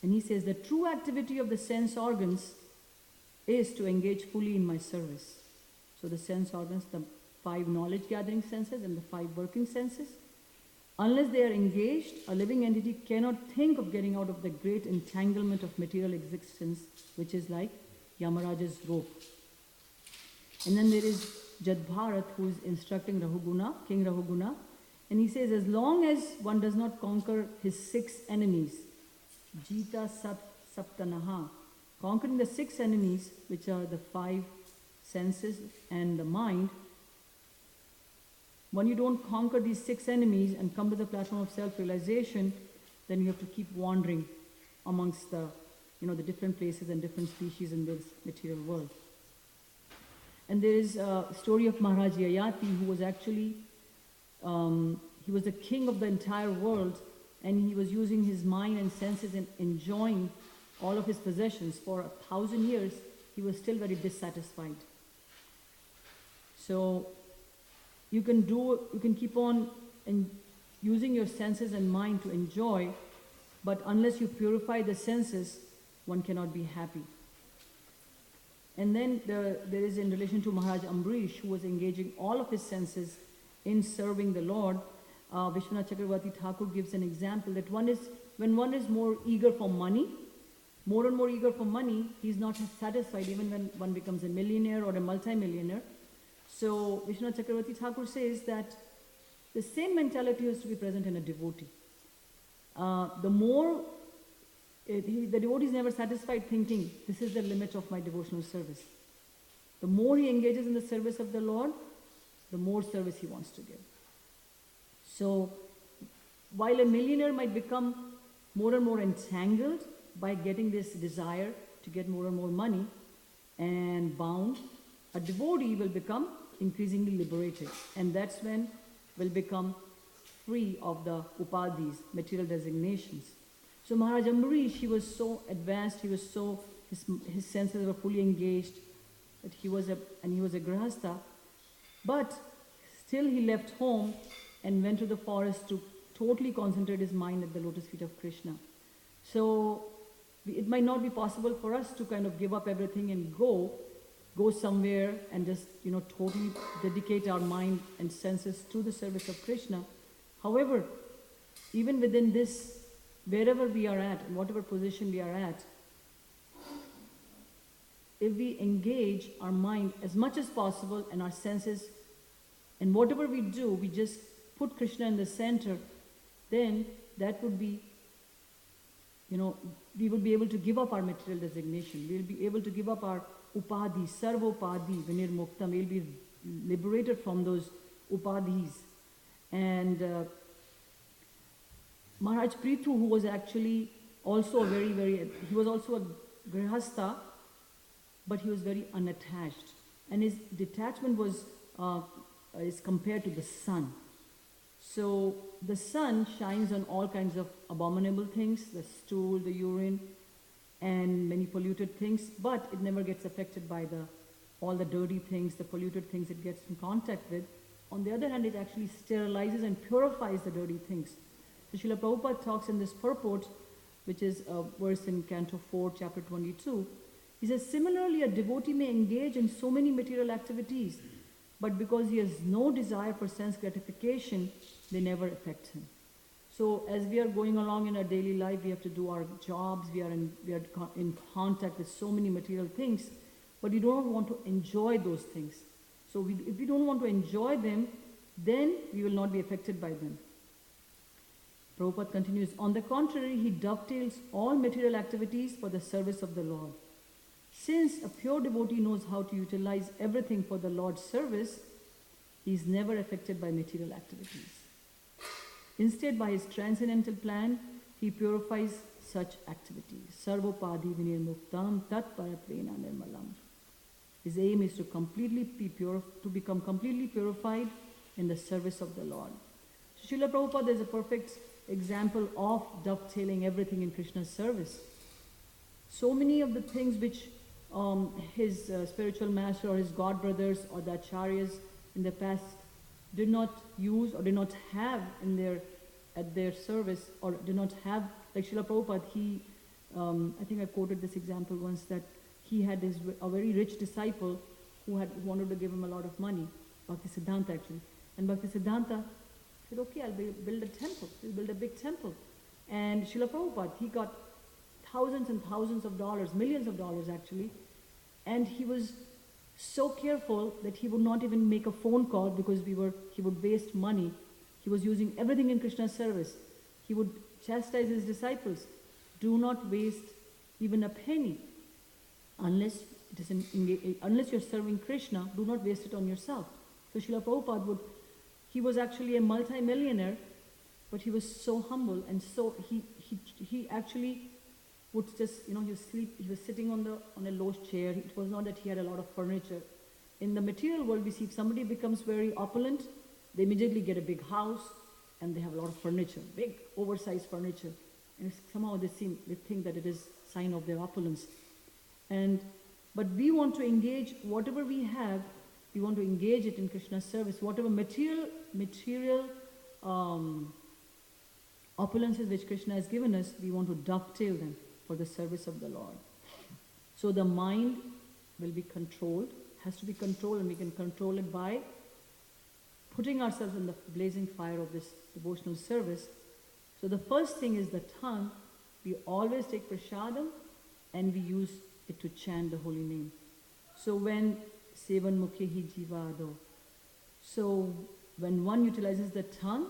and he says, the true activity of the sense organs is to engage fully in my service. So the sense organs, the 5 knowledge gathering senses and the 5 working senses, unless they are engaged, a living entity cannot think of getting out of the great entanglement of material existence, which is like Yamaraja's rope. And then there is Jadbharat, who is instructing Rahuguna, King Rahuguna, and he says, as long as one does not conquer his 6 enemies, Jita Saptanaha, conquering the 6 enemies, which are the 5 senses and the mind, when you don't conquer these 6 enemies and come to the platform of self-realization, then you have to keep wandering amongst the, the different places and different species in this material world. And there is a story of Maharaj Yayati, who was actually, he was the king of the entire world, and he was using his mind and senses and enjoying all of his possessions. For 1,000 years, he was still very dissatisfied. So you can keep on using your senses and mind to enjoy, but unless you purify the senses, one cannot be happy. And then there is, in relation to Maharaj Ambrish, who was engaging all of his senses in serving the Lord, Vishwanath Chakravarti Thakur gives an example that when one is more eager for money, more and more eager for money, he is not satisfied even when one becomes a millionaire or a multi-millionaire. So Vishwanath Chakravarti Thakur says that the same mentality has to be present in a devotee. The devotee is never satisfied thinking, this is the limit of my devotional service. The more he engages in the service of the Lord, the more service he wants to give. So, while a millionaire might become more and more entangled by getting this desire to get more and more money and bound, a devotee will become increasingly liberated. And that's when will become free of the upadhis, material designations. So Maharaj Ambrish, he was so advanced, his senses were fully engaged, that he was a grihastha, but still he left home and went to the forest to totally concentrate his mind at the lotus feet of Krishna. So it might not be possible for us to kind of give up everything and go somewhere and just, totally dedicate our mind and senses to the service of Krishna. However, even within this, wherever we are at, in whatever position we are at, if we engage our mind as much as possible and our senses, and whatever we do, we just put Krishna in the center, then that would be, we would be able to give up our material designation. We will be able to give up our upadhi, sarva upadhi, vinirmuktam. We will be liberated from those upadhis. And Maharaj Prithu, who was actually also he was also a grihastha, but he was very unattached. And his detachment is compared to the sun. So the sun shines on all kinds of abominable things, the stool, the urine, and many polluted things, but it never gets affected by all the dirty things, the polluted things it gets in contact with. On the other hand, it actually sterilizes and purifies the dirty things. So Srila Prabhupada talks in this purport, which is a verse in Canto 4, Chapter 22. He says, similarly, a devotee may engage in so many material activities, but because he has no desire for sense gratification, they never affect him. So as we are going along in our daily life, we have to do our jobs, we are in contact with so many material things, but we don't want to enjoy those things. So if we don't want to enjoy them, then we will not be affected by them. Prabhupada continues, on the contrary, he dovetails all material activities for the service of the Lord. Since a pure devotee knows how to utilize everything for the Lord's service, he is never affected by material activities. Instead, by his transcendental plan, he purifies such activities. Sarvopadhi vinirmuktam tat paratvena nirmalam. His aim is to become completely purified in the service of the Lord. So Srila Prabhupada is a perfect example of dovetailing everything in Krishna's service. So many of the things which his spiritual master or his god brothers or the acharyas in the past did not use or did not have in at their service, or did not have, like Srila Prabhupada, he, I think I quoted this example once, that he had a very rich disciple who wanted to give him a lot of money, Bhakti Siddhanta actually. And Bhakti Siddhanta said, okay, I'll build a temple, he'll build a big temple. And Srila Prabhupada, he got thousands and thousands of dollars, millions of dollars actually, and he was so careful that he would not even make a phone call because he would waste money. He was using everything in Krishna's service. He would chastise his disciples, do not waste even a penny. Unless you're serving Krishna, do not waste it on yourself. So Srila Prabhupada he was actually a multi-millionaire, but he was so humble, and so he actually would just, he was sitting on a low chair. It was not that he had a lot of furniture. In the material world, we see if somebody becomes very opulent, they immediately get a big house and they have a lot of furniture, big oversized furniture. And somehow they think that it is sign of their opulence. But we want to engage whatever we have, we want to engage it in Krishna's service. Whatever material opulences which Krishna has given us, we want to dovetail them for the service of the Lord. So the mind will be controlled, has to be controlled, and we can control it by putting ourselves in the blazing fire of this devotional service. So the first thing is the tongue. We always take prasadam and we use it to chant the holy name. So when sevan mukhehi jivado, so when one utilizes the tongue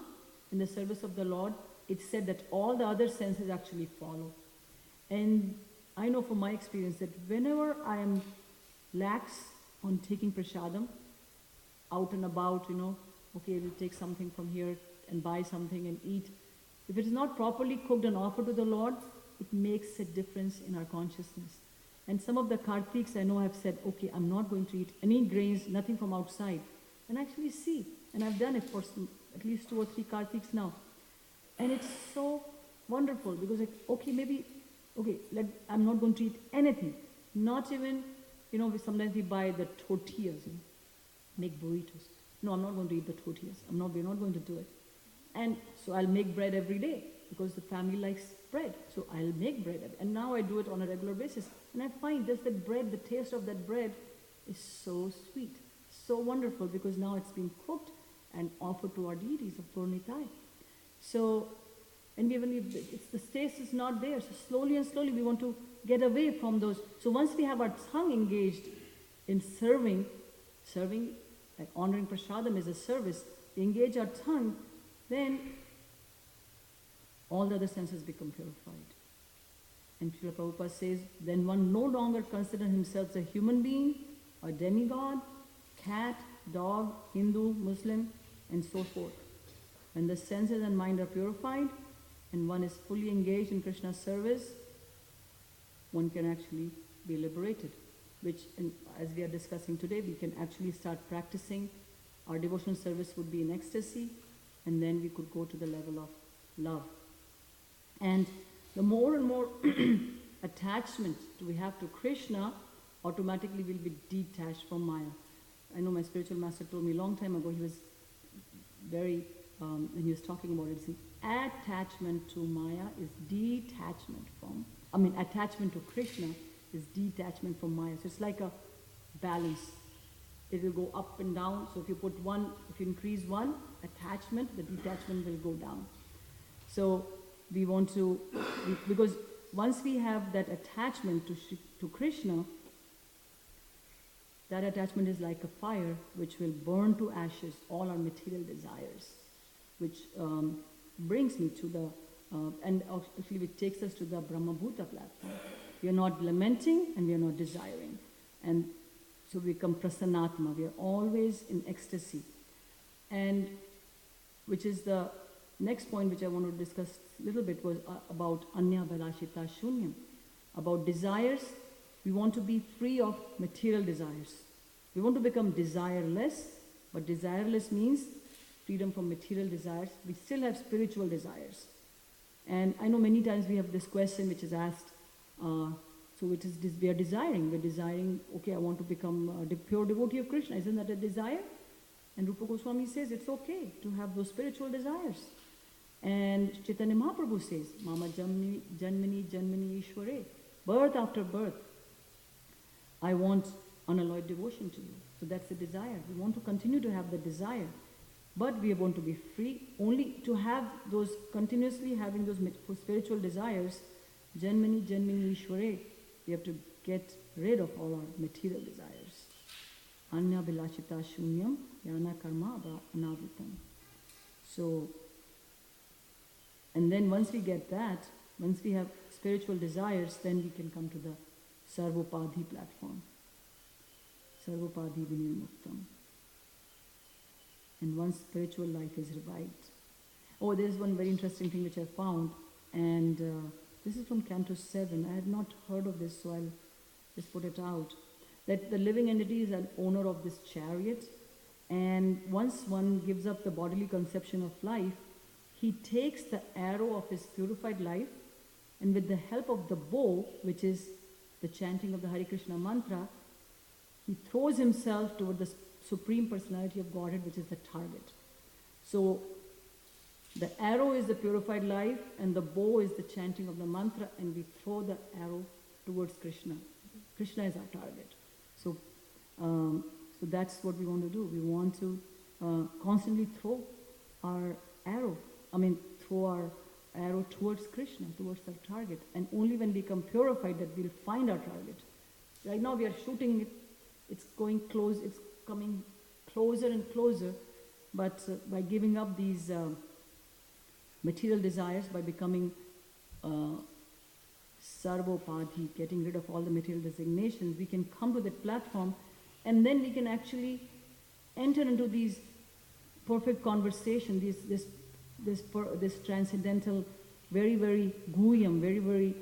in the service of the Lord, it's said that all the other senses actually follow. And I know from my experience that whenever I am lax on taking prasadam, out and about, okay, we'll take something from here and buy something and eat. If it is not properly cooked and offered to the Lord, it makes a difference in our consciousness. And some of the Kartiks I know have said, okay, I'm not going to eat any grains, nothing from outside. And I actually see, and I've done it for at least 2 or 3 Kartiks now. And it's so wonderful because, I'm not going to eat anything. Not even, sometimes we buy the tortillas, make burritos. No, I'm not going to eat the tortillas. We're not going to do it. And so I'll make bread every day because the family likes bread. So I'll make bread. And now I do it on a regular basis. And I find just that bread, the taste of that bread is so sweet, so wonderful because now it's been cooked and offered to our deities of Purnitai. So, and the taste is not there. So slowly and slowly we want to get away from those. So once we have our tongue engaged in serving, like honoring prasadam is a service, we engage our tongue, then all the other senses become purified. And Srila Prabhupada says, then one no longer considers himself a human being, a demigod, cat, dog, Hindu, Muslim, and so forth. When the senses and mind are purified, and one is fully engaged in Krishna's service, one can actually be liberated. Which, as we are discussing today, we can actually start practicing. Our devotional service would be in ecstasy, and then we could go to the level of love. And the more and more attachment we have to Krishna, automatically we'll be detached from Maya. I know my spiritual master told me a long time ago, he was very, when he was talking about it, attachment to Maya is attachment to Krishna is detachment from Maya. So it's like a balance. It will go up and down. So if you increase one attachment, the detachment will go down. So we want to, because once we have that attachment to Krishna, that attachment is like a fire which will burn to ashes all our material desires, which brings me to the, and actually which takes us to the Brahma-bhuta platform. We are not lamenting and we are not desiring. And so we become prasanatma. We are always in ecstasy. And which is the next point which I want to discuss a little bit was about anya balashita shunyam. About desires, we want to be free of material desires. We want to become desireless, but desireless means freedom from material desires. We still have spiritual desires. And I know many times we have this question which is asked, So it is we are desiring. We're desiring, okay, I want to become a pure devotee of Krishna. Isn't that a desire? And Rupa Goswami says it's okay to have those spiritual desires. And Chaitanya Mahaprabhu says, Mama Janmani Janmani Ishware, birth after birth, I want unalloyed devotion to you. So that's the desire. We want to continue to have the desire. But we want to be free only to have those, continuously having those spiritual desires. Janmani Janmani Ishware. We have to get rid of all our material desires. Anya Bilachita Shunyam Yana Karma Anavitam. So, and then once we get that, once we have spiritual desires, then we can come to the Sarvopadhi platform. Sarvopadhi Vinirmuktam. And once spiritual life is revived. Oh, there's one very interesting thing which I found, and this is from Canto 7. I had not heard of this, so I'll just put it out. That the living entity is an owner of this chariot, and once one gives up the bodily conception of life, he takes the arrow of his purified life, and with the help of the bow, which is the chanting of the Hare Krishna mantra, he throws himself toward the Supreme Personality of Godhead, which is the target. So the arrow is the purified life, and the bow is the chanting of the mantra, and we throw the arrow towards Krishna. Krishna is our target. So, so that's what we want to do. We want to constantly throw our arrow. Throw our arrow towards Krishna, towards our target. And only when we become purified that we'll find our target. Right now we are shooting it. It's going close. It's coming closer and closer. But by giving up these material desires, by becoming sarvopadhi, getting rid of all the material designations, we can come to that platform, and then we can actually enter into these perfect conversation, this transcendental, very, very guhyam, very, very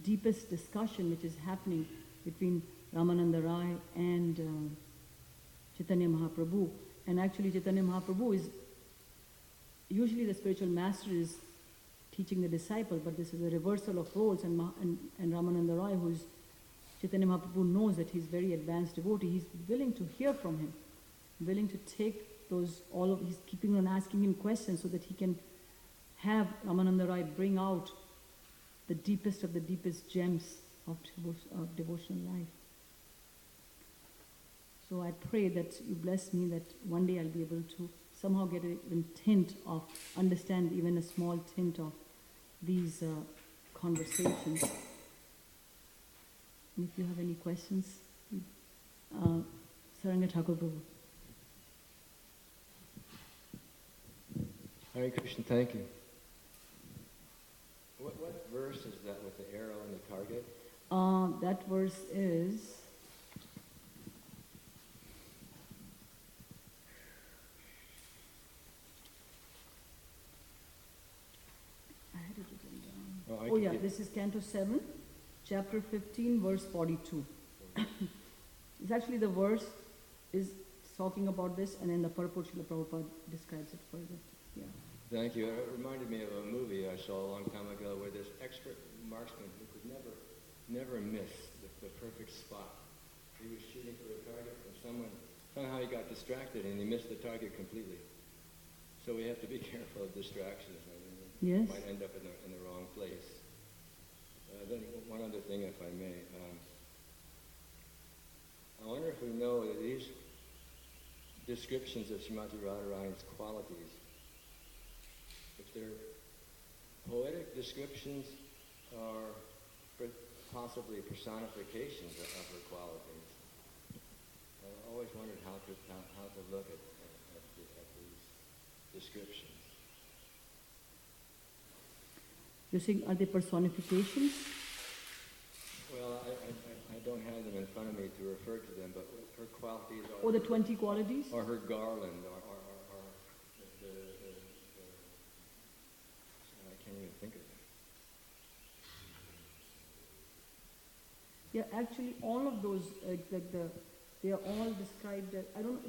deepest discussion which is happening between Ramananda Rai and Chaitanya Mahaprabhu. And actually Chaitanya Mahaprabhu is, usually the spiritual master is teaching the disciple, but this is a reversal of roles, and Ramananda Rai, who's Chaitanya Mahaprabhu knows that he's very advanced devotee, he's willing to hear from him, willing to take he's keeping on asking him questions so that he can have Ramananda Rai bring out the deepest of the deepest gems of devotional life. So I pray that you bless me, that one day I'll be able to somehow get understand even a small tint of these conversations. And if you have any questions, Saranga Thakur Prabhu. Hare Krishna, thank you. What verse is that with the arrow and the target? That verse is... I had it written down. This is Canto 7, chapter 15, verse 42. It's actually the verse is talking about this, and then the purport Srila Prabhupada describes it further. Yeah. Thank you. It reminded me of a movie I saw a long time ago where this expert marksman who could never miss the perfect spot. He was shooting for a target, and somehow he got distracted and he missed the target completely. So we have to be careful of distractions. Yes. We might end up in the wrong place. Then one other thing, if I may. I wonder if we know that these descriptions of Srimati Radharani's qualities, if they're poetic descriptions or possibly personifications of her qualities. I've always wondered how to look at these descriptions. You're saying, are they personifications? Well, I don't have them in front of me to refer to them, but her qualities are... Or the 20 qualities? Or her garland, or I can't even think of them. Yeah, actually, all of those, they are all described as,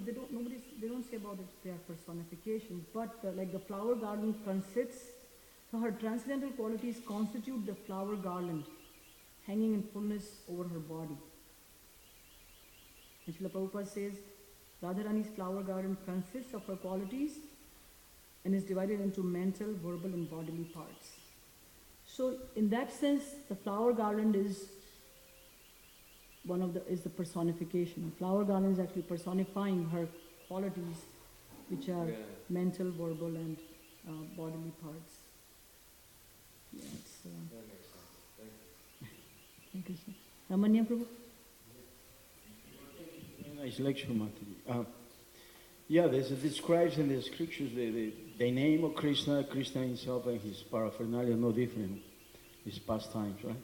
they don't say about it they are personifications, but like the flower garland consists, so her transcendental qualities constitute the flower garland hanging in fullness over her body. And Srila Prabhupada says, Radharani's flower garden consists of her qualities and is divided into mental, verbal and bodily parts. So in that sense, the flower garland is the personification. The flower garland is actually personifying her qualities, which are mental, verbal and bodily parts. Yeah, That makes sense. Thank you. Thank you, sir. Ramanya Prabhu? Very nice lecture, Mataji. Yeah, it describes in the scriptures the name of Krishna, Krishna himself and his paraphernalia are no different. His pastimes, right?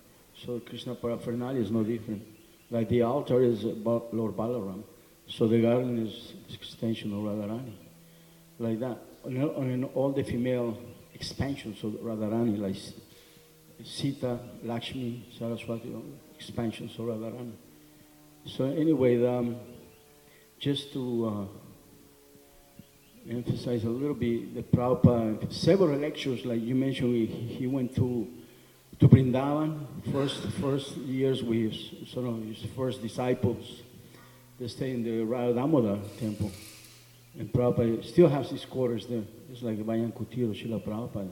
So Krishna paraphernalia is no different. Like the altar is Lord Balaram, so the garden is extension of Radharani. Like that. And all the female expansions of Radharani, like Sita, Lakshmi, Saraswati, expansions of Radharani. So anyway, just to emphasize a little bit, the Prabhupada, several lectures, like you mentioned, he went to Vrindavan, first years with his first disciples. They stayed in the Radha Damodar temple. And Prabhupada still has his quarters there. It's like Vayan Kutiro, Srila Prabhupada.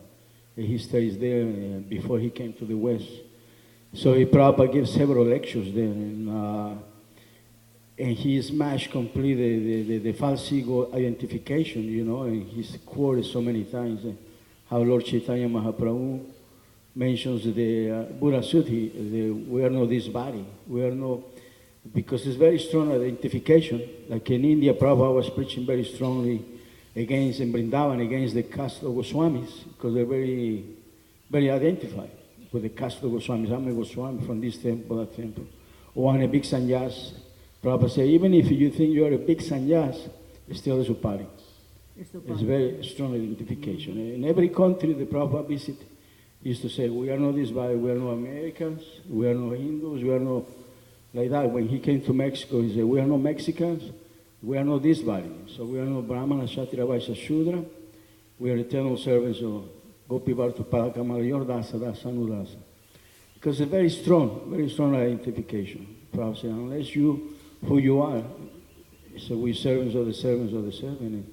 And he stays there before he came to the West. So Prabhupada gives several lectures there. And he smashed completely the false ego identification, and he's quoted so many times how Lord Chaitanya Mahaprabhu mentions the Buddha Sutti, we are not this body, we are no, because it's very strong identification. Like in India, Prabhupada was preaching very strongly against, in Vrindavan, against the caste of Goswamis, because they're very, very identified with the caste of Goswamis. I'm a Goswami from this temple, that temple. Or I'm a big sannyas. Prabhupada said, even if you think you are a big sannyas, it's still a Supari. It's very strong identification. In every country the Prabhupada visit, he used to say, we are not this body, we are not Americans, we are not Hindus, we are not like that. When he came to Mexico, he said, we are not Mexicans, we are not this body. So we are not Brahmana, Kshatriya, Vaishya, Shudra. We are eternal servants of Gopi Bharta Padakama, Yordasa, Dasa, Nudasa. Because it's very strong identification. Prabhupada said, unless you, who you are, so we servants of the servants of the servant.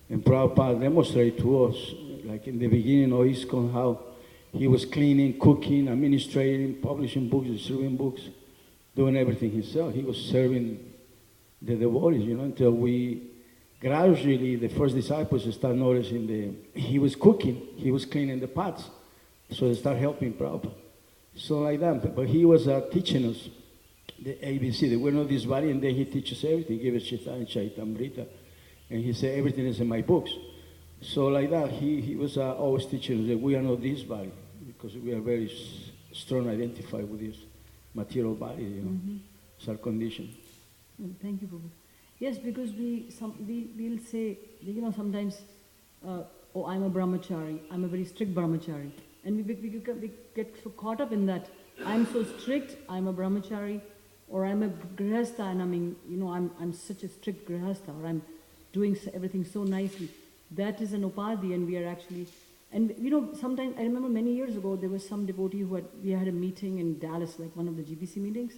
And Prabhupada demonstrated to us, like in the beginning of ISKCON, how he was cleaning, cooking, administrating, publishing books, distributing books, doing everything himself. He was serving the devotees, until we gradually, the first disciples start noticing he was cooking, he was cleaning the pots. So they start helping Prabhupada. So like that, but he was teaching us the ABC, that we're not this body, and then he teaches everything, he gives us Chaitanya, Chaitamrita, and he said everything is in my books. So like that, he was always teaching us that we are not this body, because we are very strong identified with this material body, It's our condition. Thank you, Prabhu. Yes, because we'll say, sometimes, oh, I'm a brahmachari, I'm a very strict brahmachari. And we get so caught up in that. I'm so strict, I'm a brahmachari, or I'm a grihastha, and I'm such a strict grihastha, or I'm doing everything so nicely. That is an upadhi, and we are actually, and sometimes, I remember many years ago, there was some devotee we had a meeting in Dallas, like one of the GBC meetings,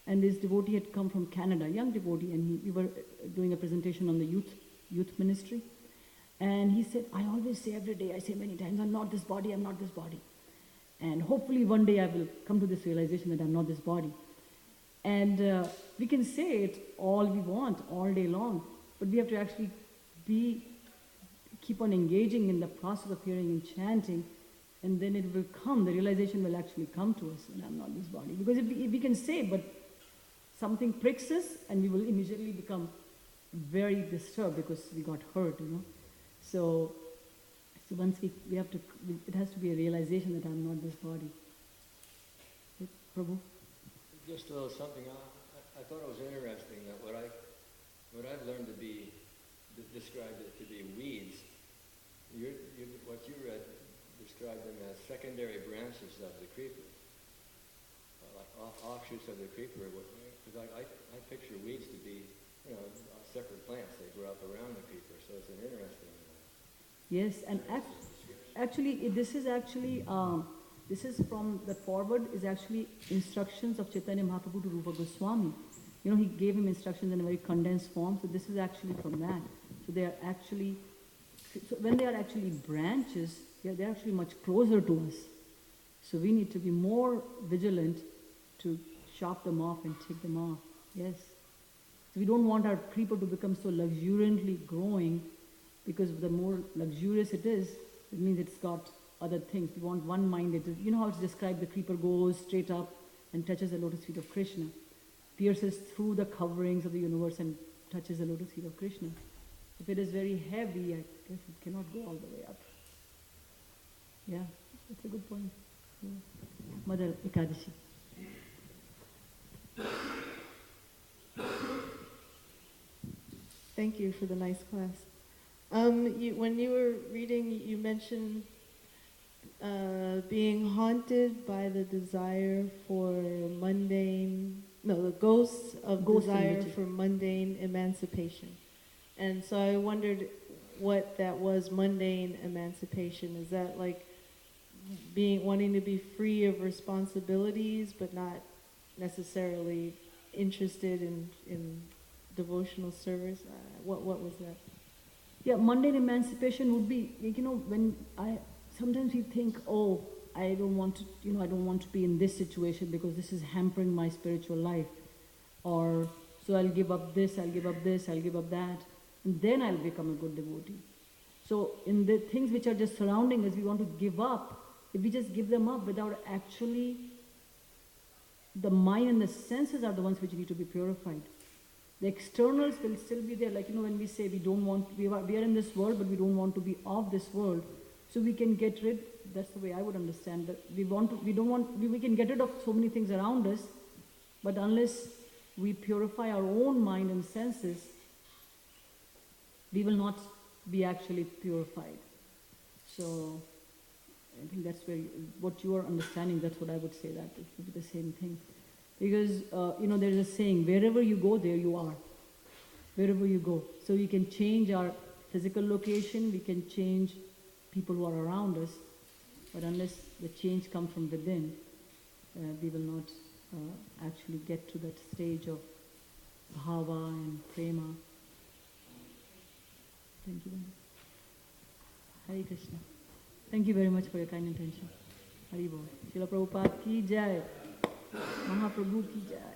and this devotee had come from Canada, young devotee, and we were doing a presentation on the youth ministry. And he said, I always say every day, I say many times, I'm not this body, I'm not this body. And hopefully one day I will come to this realization that I'm not this body. And we can say it all we want, all day long, but we have to actually keep on engaging in the process of hearing and chanting, and then it will come, the realization will actually come to us, and I'm not this body. Because if we can say, but something pricks us, and we will immediately become very disturbed because we got hurt, So once we have to, it has to be a realization that I'm not this body. Prabhu? Just a little something. I thought it was interesting that what I've learned to be described it to be weeds. What you read described them as secondary branches of the creeper, like offshoots of the creeper. Because I picture weeds to be, separate plants. They grow up around the creeper. So it's an interesting. Yes, and actually, this is actually This is from, the forward is actually instructions of Chaitanya Mahaprabhu to Rupa Goswami. You know, he gave him instructions in a very condensed form, so this is actually from that. So they are actually, so when they are actually branches, they're actually much closer to us. So we need to be more vigilant to chop them off and take them off. Yes. So we don't want our creeper to become so luxuriantly growing, because the more luxurious it is, it means it's got other things. We want one-minded. You know how it's described, the creeper goes straight up and touches the lotus feet of Krishna, pierces through the coverings of the universe and touches the lotus feet of Krishna. If it is very heavy, I guess it cannot go all the way up. Yeah, that's a good point. Yeah. Mother Ekadashi. Thank you for the nice class. When you were reading, you mentioned being haunted by the desire for the ghosts of desire for mundane emancipation. And so I wondered what that was, mundane emancipation. Is that like wanting to be free of responsibilities, but not necessarily interested in devotional service? What was that? Yeah, mundane emancipation would be, you know, when sometimes we think, oh, I don't want to be in this situation because this is hampering my spiritual life. Or, so I'll give up this, I'll give up this, I'll give up that, and then I'll become a good devotee. So in the things which are just surrounding us, we want to give up. If we just give them up without actually, the mind and the senses are the ones which need to be purified. The externals will still be there. Like, you know, when we say we are in this world, but we don't want to be of this world. So we can get rid, that's the way I would understand that we can get rid of so many things around us, but unless we purify our own mind and senses, we will not be actually purified. So I think that's where, what you are understanding, that's what I would say, that it would be the same thing. Because, there is a saying, wherever you go, there you are. Wherever you go. So we can change our physical location, we can change people who are around us, but unless the change comes from within, we will not actually get to that stage of bhava and prema. Thank you. Hare Krishna. Thank you very much for your kind intention. Hari Bol. Srila Prabhupada ki jai. Mahaprabhu ki jai.